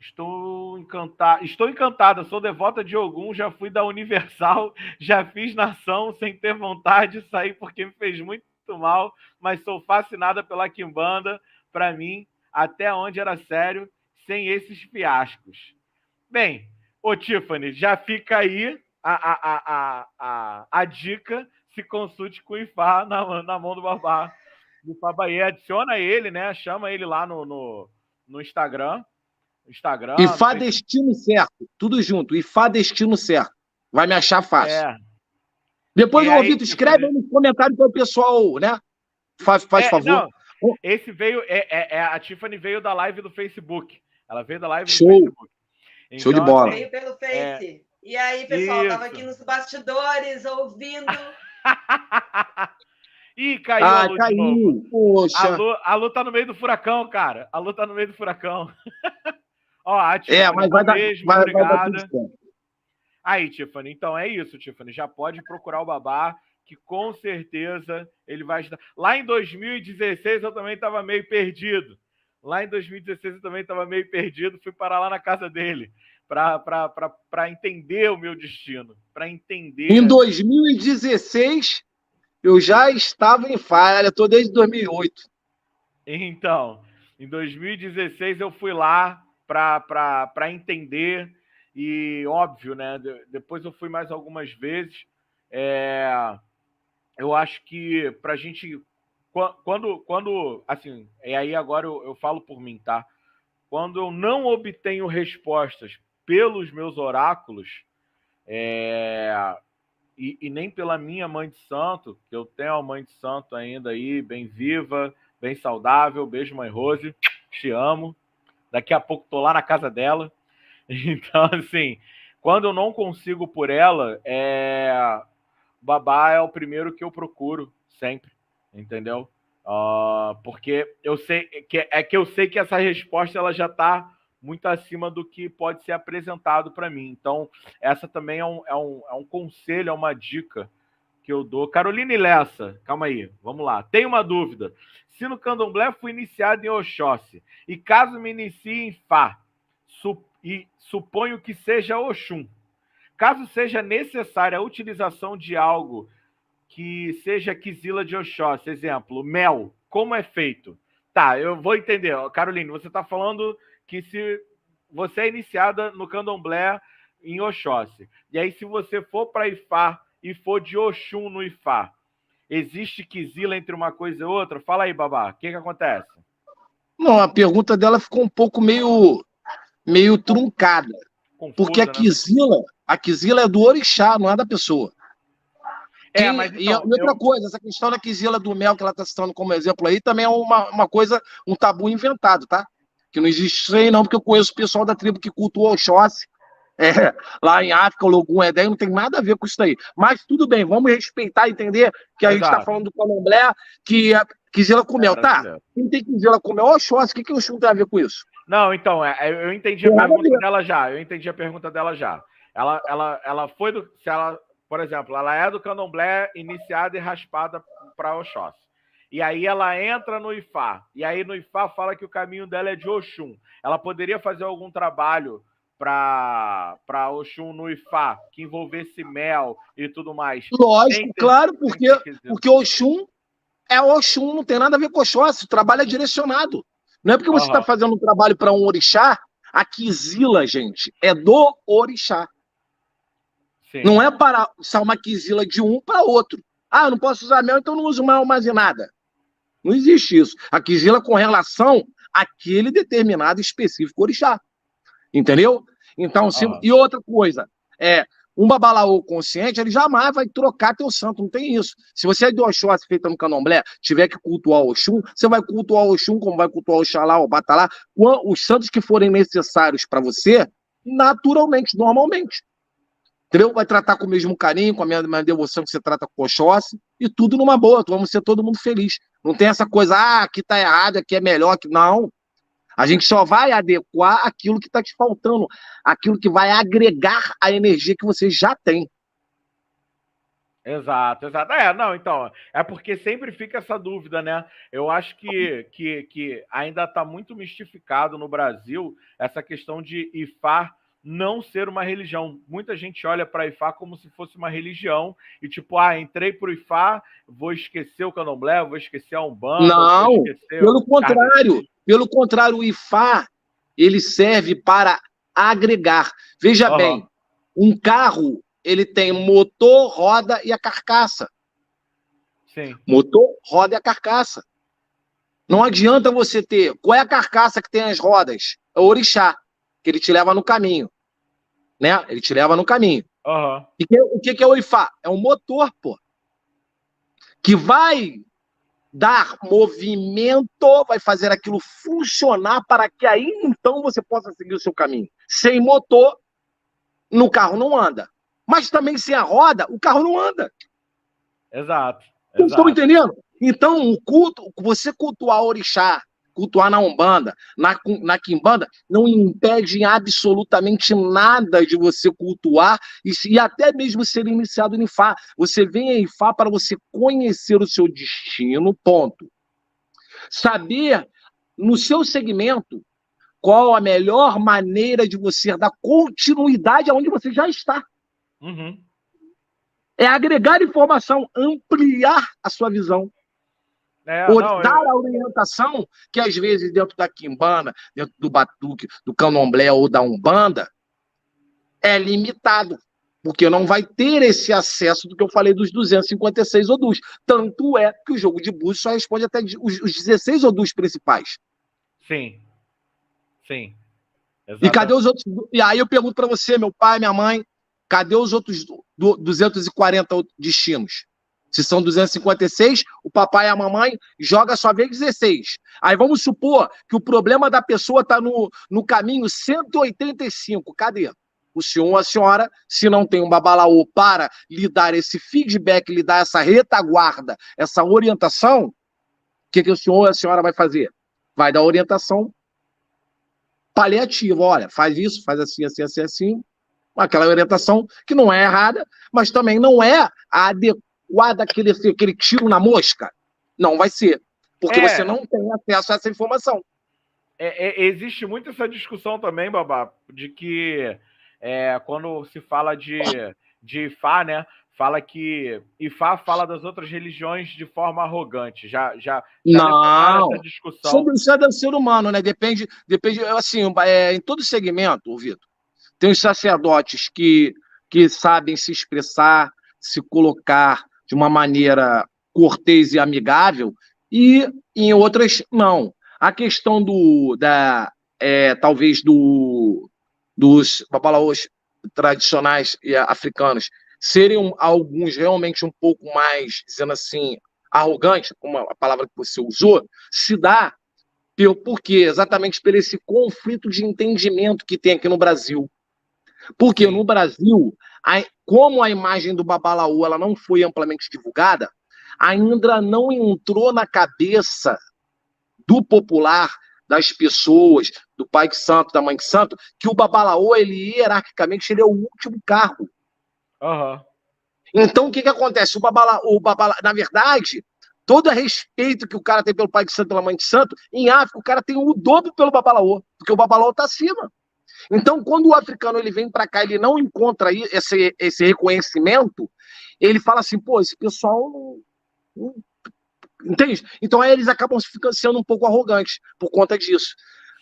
Estou encantada, sou devota de Ogum, já fui da Universal, já fiz nação sem ter vontade, saí porque me fez muito mal, mas sou fascinada pela Quimbanda, para mim, até onde era sério, sem esses fiascos. Bem, ô Tiffany, já fica aí a dica, se consulte com o Ifá na mão do Babá do Fabaê, adiciona ele, né? Chama ele lá no Instagram. Ifá Destino Certo, tudo junto, Ifá Destino Certo. Vai me achar fácil. Depois o Vitor escreve aí nos comentários para o pessoal, né? Faz favor. Não, esse veio, a Tiffany veio da live do Facebook. Ela veio da live do Facebook. Então, show de bola. Veio pelo Face. E aí, pessoal, estava aqui nos bastidores, ouvindo. Ih, caiu a Lu de novo. Poxa. A Lu tá no meio do furacão, cara. A Lu tá no meio do furacão. Ó, a Tiffany, mas vai dar, obrigada. Vai dar. Aí, Tiffany, então é isso, Tiffany. Já pode procurar o Babá, que com certeza ele vai ajudar. Lá em 2016 eu também estava meio perdido. Fui parar lá na casa dele para entender o meu destino. Em 2016 eu já estava em falha, estou desde 2008. Então, em 2016 eu fui lá para entender e, óbvio, né? Depois eu fui mais algumas vezes. Eu acho que para a gente... Quando assim, e aí agora eu falo por mim, tá? Quando eu não obtenho respostas pelos meus oráculos, e nem pela minha mãe de santo, que eu tenho a mãe de santo ainda aí, bem viva, bem saudável. Beijo, mãe Rose, te amo. Daqui a pouco tô lá na casa dela. Então, assim, quando eu não consigo por ela, Babá é o primeiro que eu procuro sempre, entendeu? Porque eu sei que essa resposta ela já está muito acima do que pode ser apresentado para mim. Então, essa também é um conselho, é uma dica que eu dou. Caroline Lessa, calma aí, vamos lá. Tem uma dúvida. Se no Candomblé fui iniciado em Oxóssi, e caso me inicie em Fá, e suponho que seja Oxum, caso seja necessária a utilização de algo que seja Quizila de Oxóssi, exemplo, mel, como é feito? Tá, eu vou entender. Caroline, você está falando que se você é iniciada no Candomblé em Oxóssi, e aí se você for para Ifá e for de Oxum no Ifá, existe Quizila entre uma coisa e outra? Fala aí, Babá, o que acontece? Não, a pergunta dela ficou um pouco meio truncada. Confusa, porque a Quizila é do orixá, não é da pessoa. Mas e outra coisa, essa questão da Quizila do Mel, que ela está citando como exemplo aí, também é uma coisa, um tabu inventado, tá? Que não existe isso aí não, porque eu conheço o pessoal da tribo que cultua Oxóssi, lá em África, o Logum Edé, não tem nada a ver com isso aí. Mas tudo bem, vamos respeitar e entender que a gente está falando do Candomblé, que a Quizila com Mel, tá? Quem tem Quizila com Mel? Oxóssi, o que o Oxum tem a ver com isso? Não, então, eu entendi a pergunta dela já. Eu entendi a pergunta dela já. Ela foi do... Se ela, por exemplo, ela é do Candomblé iniciada e raspada para Oxóssi. E aí ela entra no Ifá. E aí no Ifá fala que o caminho dela é de Oxum. Ela poderia fazer algum trabalho para Oxum no Ifá, que envolvesse mel e tudo mais? Lógico, claro, porque Oxum é Oxum, não tem nada a ver com Oxóssi. O trabalho é direcionado. Não é porque você está fazendo um trabalho para um orixá, a Quizila, gente, é do orixá. Sim. Não é para usar uma Quizila de um para outro. Ah, eu não posso usar mel, então não uso mel mais em nada. Não existe isso. A Quizila com relação àquele determinado específico orixá. Entendeu? Então, e outra coisa, um babalaô consciente, ele jamais vai trocar teu santo, não tem isso. Se você é de Oxóssi feita no Candomblé, tiver que cultuar o Oxum, você vai cultuar o Oxum como vai cultuar o Oxalá, o Batalá, os santos que forem necessários para você, naturalmente, normalmente. Entendeu? Vai tratar com o mesmo carinho, com a mesma devoção que você trata com o Oxóssi, e tudo numa boa, vamos ser todo mundo feliz. Não tem essa coisa, aqui tá errado, aqui é melhor, aqui não. A gente só vai adequar aquilo que está te faltando, aquilo que vai agregar a energia que você já tem. Exato. Não, então, é porque sempre fica essa dúvida, né? Eu acho que ainda está muito mistificado no Brasil essa questão de Ifá não ser uma religião. Muita gente olha para Ifá como se fosse uma religião e tipo, entrei pro Ifá, vou esquecer o Candomblé, vou esquecer a Umbanda. Não, pelo contrário. Pelo contrário, o Ifá, ele serve para agregar. Veja bem, um carro, ele tem motor, roda e a carcaça. Sim. Motor, roda e a carcaça. Não adianta você ter... Qual é a carcaça que tem as rodas? É o orixá, que ele te leva no caminho. Né? Ele te leva no caminho. E o que é o Ifá? É um motor, pô. Que vai dar movimento, vai fazer aquilo funcionar para que aí então você possa seguir o seu caminho. Sem motor, no carro não anda. Mas também sem a roda, o carro não anda. Exato. Vocês estão entendendo? Então, o culto, você cultuar orixá, cultuar na Umbanda, na Quimbanda, não impede absolutamente nada de você cultuar e até mesmo ser iniciado em Ifá. Você vem em Ifá para você conhecer o seu destino, ponto. Saber, no seu segmento, qual a melhor maneira de você dar continuidade aonde você já está. É agregar informação, ampliar a sua visão. Dar a orientação que, às vezes, dentro da Quimbanda, dentro do Batuque, do Candomblé ou da Umbanda, é limitado, porque não vai ter esse acesso do que eu falei dos 256 odus. Tanto é que o jogo de búzios só responde até os 16 odus principais. Sim. Sim. Exatamente. E cadê os outros? E aí eu pergunto para você, meu pai, minha mãe, cadê os outros 240 destinos? Se são 256, o papai e a mamãe joga só vez 16. Aí vamos supor que o problema da pessoa está no caminho 185. Cadê? O senhor ou a senhora, se não tem um babalaô para lhe dar esse feedback, lhe dar essa retaguarda, essa orientação, o que o senhor ou a senhora vai fazer? Vai dar orientação paliativa. Olha, faz isso, faz assim, assim, assim, assim. Aquela orientação que não é errada, mas também não é a adequada, aquele tiro na mosca. Não vai ser. Porque você não tem acesso a essa informação. Existe muito essa discussão também, Babá, de que quando se fala de Ifá, né? Fala que Ifá fala das outras religiões de forma arrogante. Já não, essa discussão. Isso é do ser humano, né? Depende assim, em todo segmento, Vitor, tem os sacerdotes que sabem se expressar, se colocar de uma maneira cortês e amigável, e em outras, não. A questão talvez dos babalaôs tradicionais africanos serem alguns realmente um pouco mais, dizendo assim, arrogantes, como a palavra que você usou, se dá por quê? Exatamente por esse conflito de entendimento que tem aqui no Brasil. Porque no Brasil, como a imagem do Babalaú ela não foi amplamente divulgada, ainda não entrou na cabeça do popular, das pessoas, do pai de santo, da mãe de santo, que o Babalaú, ele hierarquicamente, ele é o último cargo. Uhum. Então, o que acontece? O Babalaú, na verdade, todo a respeito que o cara tem pelo pai de santo, pela mãe de santo, em África, o cara tem o dobro pelo Babalaú, porque o Babalaú está acima. Então, quando o africano ele vem para cá, ele não encontra esse reconhecimento, ele fala assim, pô, esse pessoal não. Entende? Então aí eles acabam sendo um pouco arrogantes por conta disso.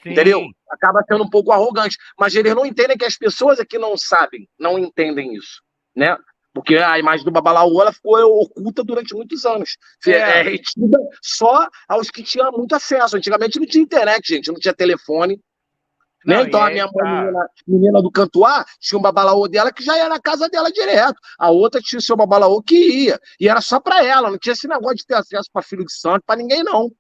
Sim. Entendeu? Acaba sendo um pouco arrogante. Mas eles não entendem que as pessoas aqui não sabem, não entendem isso. Né? Porque a imagem do Babalaú ela ficou oculta durante muitos anos. É retida só aos que tinham muito acesso. Antigamente não tinha internet, gente, não tinha telefone. Não, né? Então a minha mãe, menina do Cantuá, tinha um Babalaô dela que já ia na casa dela direto. A outra tinha o seu Babalaô que ia. E era só para ela, não tinha esse negócio de ter acesso para filho de santo, para ninguém, não.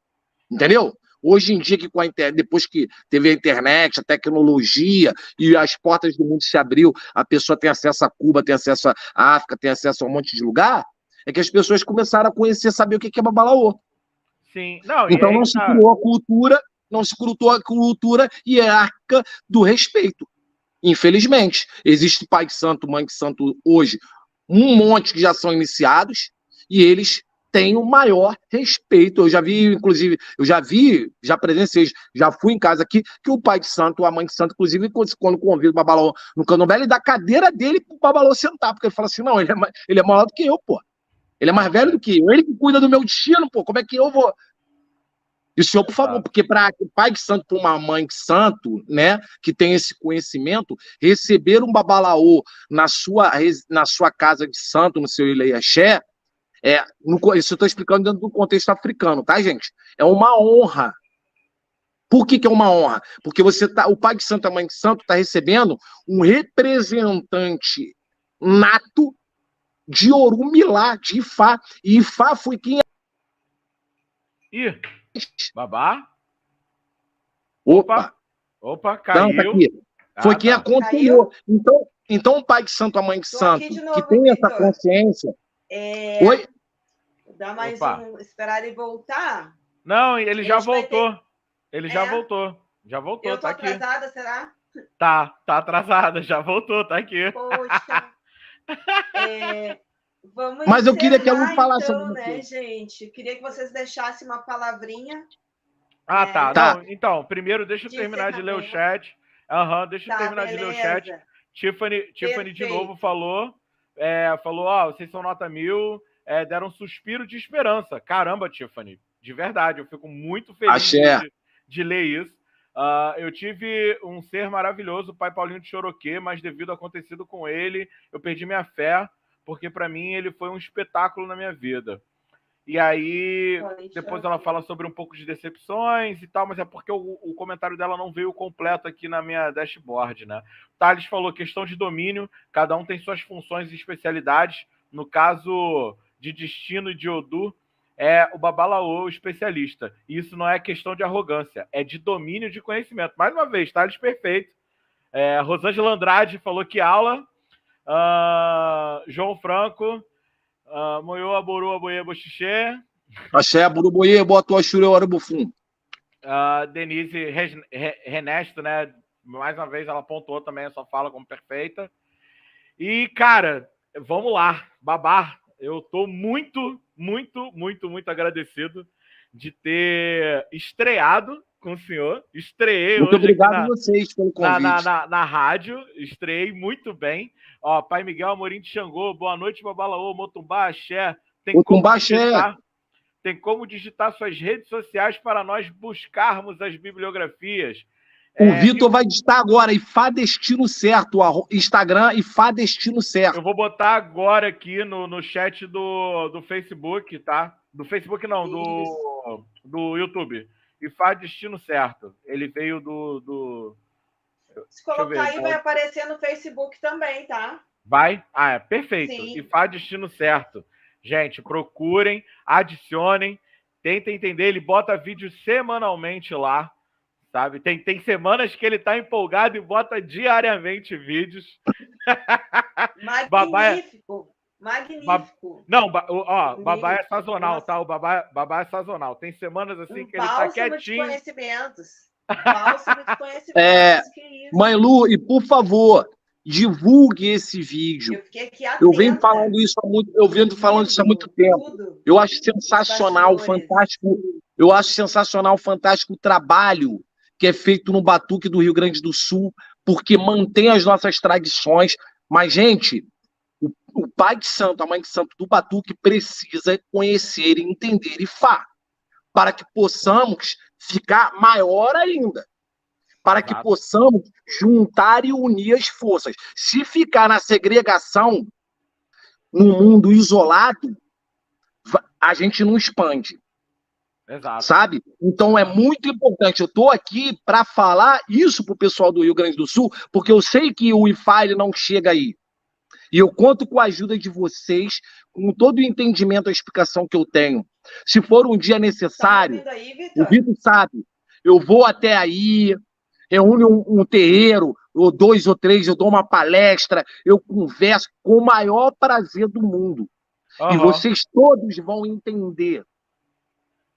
Entendeu? Hoje em dia, que com a internet, depois que teve a internet, a tecnologia e as portas do mundo se abriu, a pessoa tem acesso a Cuba, tem acesso à África, tem acesso a um monte de lugar, é que as pessoas começaram a conhecer, saber o que é Babalaô. Sim. Não, então não se criou a cultura. Não se cultuou a cultura hierárquica do respeito. Infelizmente. Existe pai de santo, mãe de santo hoje, um monte que já são iniciados, e eles têm o maior respeito. Eu já vi, inclusive, já presenciei, já fui em casa aqui, que o pai de santo, a mãe de santo, inclusive, quando convida o Babalaô no candomblé, ele dá a cadeira dele pro Babalaô sentar, porque ele fala assim, não, ele é maior do que eu, pô. Ele é mais velho do que eu, ele que cuida do meu destino, pô, como é que eu vou... E o senhor, por favor, porque para o pai de santo, para uma mãe de santo, né, que tem esse conhecimento, receber um Babalaô na sua casa de santo, no seu Ileiaxé, isso eu estou explicando dentro do contexto africano, tá, gente? É uma honra. Por que é uma honra? Porque o pai de santo, a mãe de santo, está recebendo um representante nato de Orumilá, de Ifá. E Ifá foi quem... Ih, babá? Opa, caiu. Não, tá aqui. Foi quem acompanhou. Então, o pai de santo, a mãe de santo, novo, que tem Victor. Essa consciência... Oi? Dá mais esperar ele voltar? Não, ele já voltou. Ele já voltou. Já voltou, eu tô atrasada, será? Tá atrasada, já voltou, tá aqui. Poxa. Vamos Mas eu queria que a Lu falasse então, né, gente? Eu queria que vocês deixassem uma palavrinha. Tá. Não, então, primeiro deixa eu terminar de ler o chat. Deixa eu terminar de ler o chat. Tiffany de novo falou, vocês são nota 1000, deram um suspiro de esperança. Caramba, Tiffany, de verdade, eu fico muito feliz de ler isso. Eu tive um ser maravilhoso, o pai Paulinho de Choroquê, mas devido ao acontecido com ele, eu perdi minha fé, porque para mim ele foi um espetáculo na minha vida. E aí, depois ela fala sobre um pouco de decepções e tal, mas é porque o comentário dela não veio completo aqui na minha dashboard, né? Thales falou questão de domínio, cada um tem suas funções e especialidades. No caso de Destino e de Odu, é o Babalaô o especialista. E isso não é questão de arrogância, é de domínio de conhecimento. Mais uma vez, Thales perfeito. Rosângela Andrade falou que aula. João Franco... Moyo Aboru Aboye Boxixe. Axé, Aburuboye, Boto Axure, Orabufum. Denise Renesto, né? Mais uma vez ela apontou também a sua fala como perfeita. E, cara, vamos lá, babá. Eu tô muito, muito, muito, muito agradecido de ter estreado com o senhor. Estreiei muito hoje obrigado aqui a vocês pelo convite. Na rádio, estreiei muito bem. Ó, Pai Miguel Amorim de Xangô, boa noite, Babalaô, Motumbá, Axé. Tem como digitar suas redes sociais para nós buscarmos as bibliografias. O Vitor vai digitar agora, Ifá Destino Certo, Instagram Ifá Destino Certo. Eu vou botar agora aqui no chat do Facebook, tá? Do Facebook não, do YouTube. Ifá Destino Certo. Ele veio do... Se colocar aí, vai aparecer no Facebook também, tá? Vai? Ah, é perfeito. Sim. Ifá Destino Certo. Gente, procurem, adicionem, tentem entender. Ele bota vídeo semanalmente lá, sabe? Tem semanas que ele tá empolgado e bota diariamente vídeos. Magnífico. Magnífico. Não, ó, Babá é sazonal, tá? O babá é sazonal. Tem semanas assim que ele tá quietinho. De conhecimentos. Bálsamo de conhecimentos. Que isso? Mãe Lu, e por favor, divulgue esse vídeo. Eu fiquei aqui atenta. Eu venho falando isso há muito tempo. Eu acho sensacional, fantástico. Eu acho sensacional, fantástico o trabalho que é feito no Batuque do Rio Grande do Sul, porque mantém as nossas tradições. Mas, gente, o pai de santo, a mãe de santo do Batuque precisa conhecer e entender Ifá, para que possamos ficar maior ainda, para que possamos juntar e unir as forças. Se ficar na segregação, num mundo isolado, a gente não expande. Exato. Sabe? Então é muito importante. Eu estou aqui para falar isso para o pessoal do Rio Grande do Sul, porque eu sei que o Ifá ele não chega aí. E eu conto com a ajuda de vocês, com todo o entendimento, a explicação que eu tenho. Se for um dia necessário, o Vitor sabe, eu vou até aí, reúno um terreiro, ou 2 ou 3, eu dou uma palestra, eu converso com o maior prazer do mundo. E vocês todos vão entender.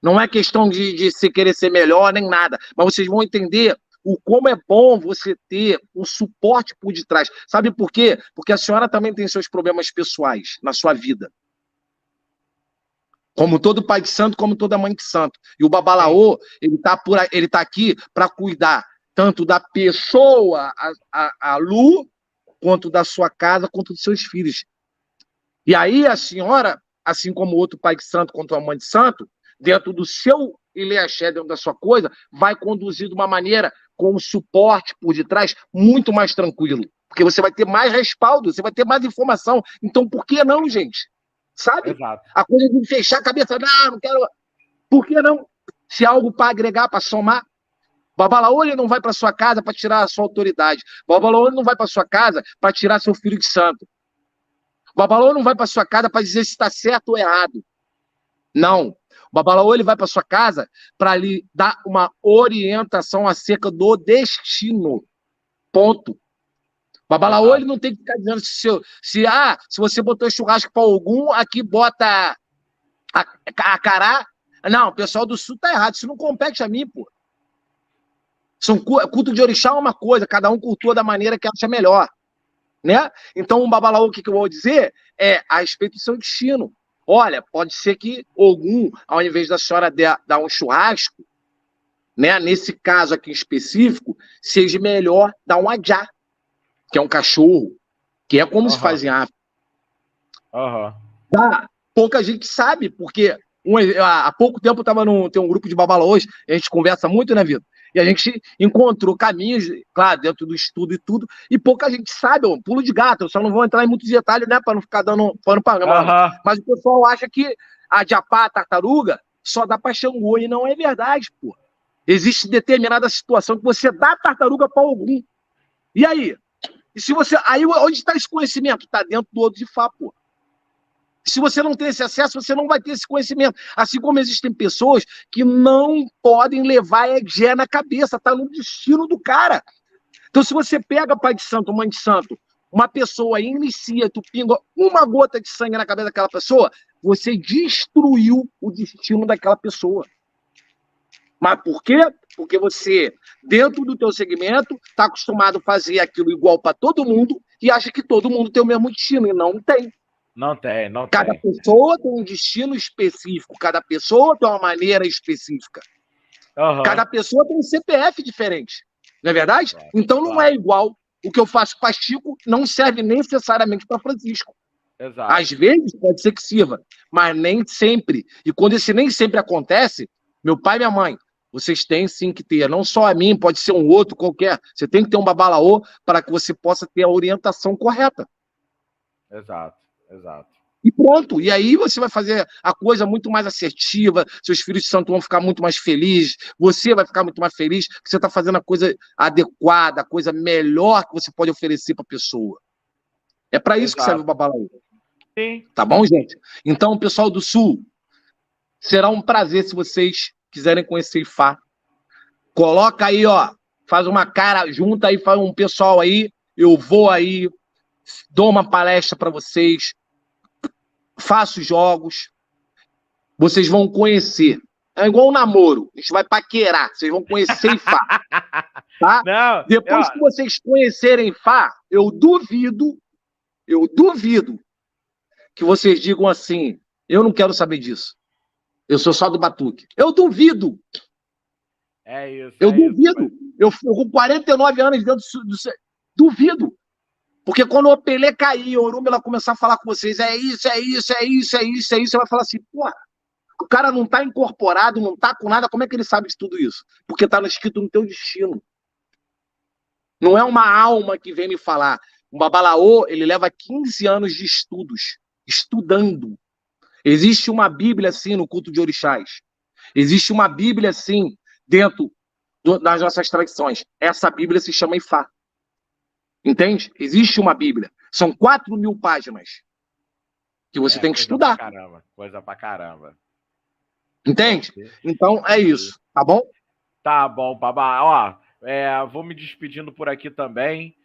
Não é questão de se querer ser melhor nem nada, mas vocês vão entender o como é bom você ter um suporte por detrás. Sabe por quê? Porque a senhora também tem seus problemas pessoais na sua vida. Como todo pai de santo, como toda mãe de santo. E o Babalaô, ele tá aqui para cuidar tanto da pessoa, a Lu, quanto da sua casa, quanto dos seus filhos. E aí a senhora, assim como outro pai de santo, quanto a mãe de santo, dentro do seu Ileaxé, dentro da sua coisa, vai conduzir de uma maneira com um suporte por detrás muito mais tranquilo. Porque você vai ter mais respaldo, você vai ter mais informação. Então, por que não, gente? Sabe? Exato. A coisa de fechar a cabeça, não quero... Por que não? Se há algo para agregar, para somar. Babalaô, ele não vai para sua casa para tirar a sua autoridade. Babalaô, ele não vai para sua casa para tirar seu filho de santo. Babalaô não vai para sua casa para dizer se está certo ou errado. Não. O Babalaô ele vai para sua casa para lhe dar uma orientação acerca do destino. Ponto. O Babalaô ele não tem que ficar dizendo se você botou churrasco para algum, aqui bota a cará. Não, o pessoal do Sul tá errado. Isso não compete a mim, pô. Culto de orixá é uma coisa, cada um cultua da maneira que acha melhor. Né? Então, um Babalaô, o que eu vou dizer é a respeito do seu destino. Olha, pode ser que algum, ao invés da senhora dar um churrasco, né, nesse caso aqui em específico, seja melhor dar um adjá, que é um cachorro, que é como se faz em África. Pouca gente sabe, porque há pouco tempo eu estava tem um grupo de babalaôs, a gente conversa muito, né, Vitor? E a gente encontrou caminhos, claro, dentro do estudo e tudo, e pouca gente sabe, é um pulo de gato. Eu só não vou entrar em muitos detalhes, né, para não ficar dando pano para manga. Mas o pessoal acha que a Japá, a tartaruga, só dá para Xangô, e não é verdade, pô. Existe determinada situação que você dá a tartaruga para algum. E aí? E se você. Aí onde está esse conhecimento? Está dentro do outro de Fá, pô. Se você não tem esse acesso, você não vai ter esse conhecimento. Assim como existem pessoas que não podem levar egé na cabeça, está no destino do cara. Então, se você pega pai de santo, mãe de santo, uma pessoa inicia, tu pinga uma gota de sangue na cabeça daquela pessoa, você destruiu o destino daquela pessoa. Mas por quê? Porque você, dentro do teu segmento, está acostumado a fazer aquilo igual para todo mundo e acha que todo mundo tem o mesmo destino, e não tem. Não tem. Cada pessoa tem um destino específico, cada pessoa tem uma maneira específica. Cada pessoa tem um CPF diferente, não é verdade? Então não é igual. O que eu faço para Chico não serve necessariamente para Francisco. Exato. Às vezes pode ser que sirva, mas nem sempre. E quando esse nem sempre acontece, meu pai e minha mãe, vocês têm sim que ter, não só a mim, pode ser um outro qualquer. Você tem que ter um babalaô para que você possa ter a orientação correta. Exato. E pronto, e aí você vai fazer a coisa muito mais assertiva, seus filhos de santo vão ficar muito mais felizes, você vai ficar muito mais feliz, porque você está fazendo a coisa adequada, a coisa melhor que você pode oferecer para a pessoa. É para isso que serve o Babalaô. Sim. Tá bom, gente? Então, pessoal do Sul, será um prazer se vocês quiserem conhecer Ifá. Coloca aí, ó, faz uma cara, junta aí, faz um pessoal aí, eu vou aí, dou uma palestra para vocês, faço jogos, vocês vão conhecer. É igual um namoro, a gente vai paquerar, vocês vão conhecer Ifá. Tá? Não, Depois que vocês conhecerem Ifá, eu duvido que vocês digam assim, eu não quero saber disso. Eu sou só do batuque. Eu duvido. É isso. Eu duvido. Eu com 49 anos dentro do... Duvido. Porque quando o Pelé cair, o Orumila começar a falar com vocês, é isso, você vai falar assim, pô, o cara não tá incorporado, não tá com nada, como é que ele sabe de tudo isso? Porque tá escrito no teu destino. Não é uma alma que vem me falar. O Babalaô, ele leva 15 anos de estudos, estudando. Existe uma Bíblia, assim, no culto de orixás. Existe uma Bíblia, assim, dentro das nossas tradições. Essa Bíblia se chama Ifá. Entende? Existe uma Bíblia. São 4.000 páginas que você tem que estudar. Coisa pra caramba. Entende? Então, é isso. Tá bom? Tá bom, Babá. Ó, vou me despedindo por aqui também.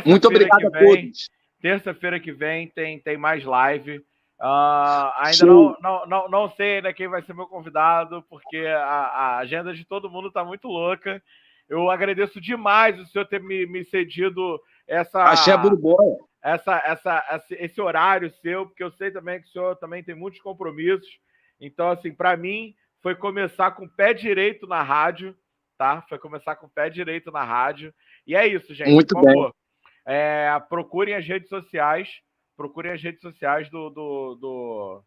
Muito obrigado a todos. Terça-feira que vem tem mais live. Ainda não sei ainda quem vai ser meu convidado, porque a agenda de todo mundo está muito louca. Eu agradeço demais o senhor ter me cedido esse horário seu, porque eu sei também que o senhor também tem muitos compromissos. Então, assim, para mim, foi começar com o pé direito na rádio, tá? Foi começar com o pé direito na rádio. E é isso, gente. Muito por favor. Procurem as redes sociais. Procurem as redes sociais do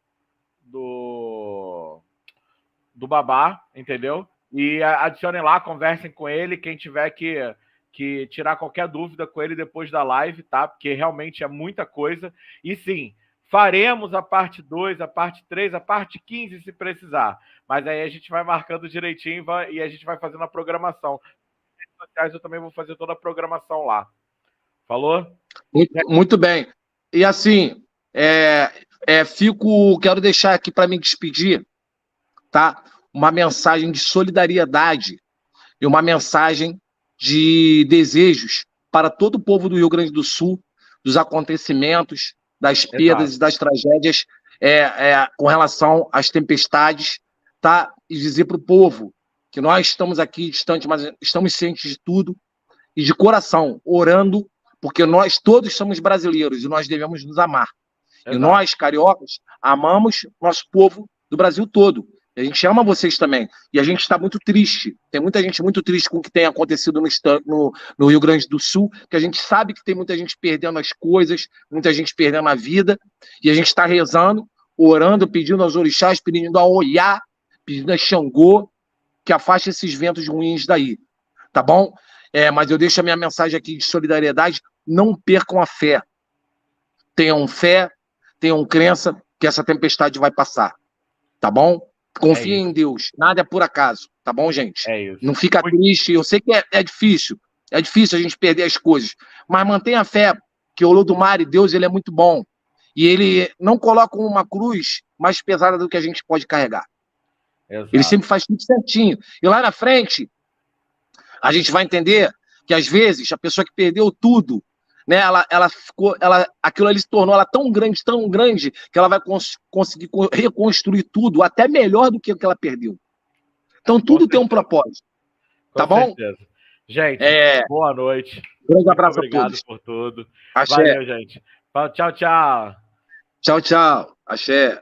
Babá, entendeu? E adicionem lá, conversem com ele. Quem tiver que tirar qualquer dúvida com ele depois da live, tá? Porque realmente é muita coisa. E sim, faremos a parte 2, a parte 3, a parte 15, se precisar. Mas aí a gente vai marcando direitinho e a gente vai fazendo a programação. Nas redes sociais eu também vou fazer toda a programação lá. Falou? Muito bem. E assim, quero deixar aqui para me despedir, tá? Uma mensagem de solidariedade e uma mensagem de desejos para todo o povo do Rio Grande do Sul, dos acontecimentos, das perdas e das tragédias com relação às tempestades, tá? E dizer para o povo que nós estamos aqui distantes, mas estamos cientes de tudo e de coração, orando, porque nós todos somos brasileiros e nós devemos nos amar. Exato. E nós, cariocas, amamos nosso povo do Brasil todo. A gente ama vocês também. E a gente está muito triste. Tem muita gente muito triste com o que tem acontecido no Rio Grande do Sul, que a gente sabe que tem muita gente perdendo as coisas, muita gente perdendo a vida. E a gente está rezando, orando, pedindo aos orixás, pedindo a Oiá, pedindo a Xangô, que afaste esses ventos ruins daí. Tá bom? Mas eu deixo a minha mensagem aqui de solidariedade. Não percam a fé. Tenham fé, tenham crença que essa tempestade vai passar. Tá bom? Confiem em Deus. Nada é por acaso. Tá bom, gente? Não fica triste. Eu sei que é difícil. É difícil a gente perder as coisas. Mas mantenha a fé, que o Olodumare, Deus, ele é muito bom. E ele não coloca uma cruz mais pesada do que a gente pode carregar. Exato. Ele sempre faz tudo certinho. E lá na frente, a gente vai entender que, às vezes, a pessoa que perdeu tudo, né, aquilo ali se tornou ela tão grande, que ela vai conseguir reconstruir tudo, até melhor do que o que ela perdeu. Então, tudo tem um propósito. Tá bom? Certeza. Gente, boa noite. Grande abraço a todos. Obrigado por tudo. Axé. Valeu, gente. Tchau, tchau. Tchau, tchau. Axé.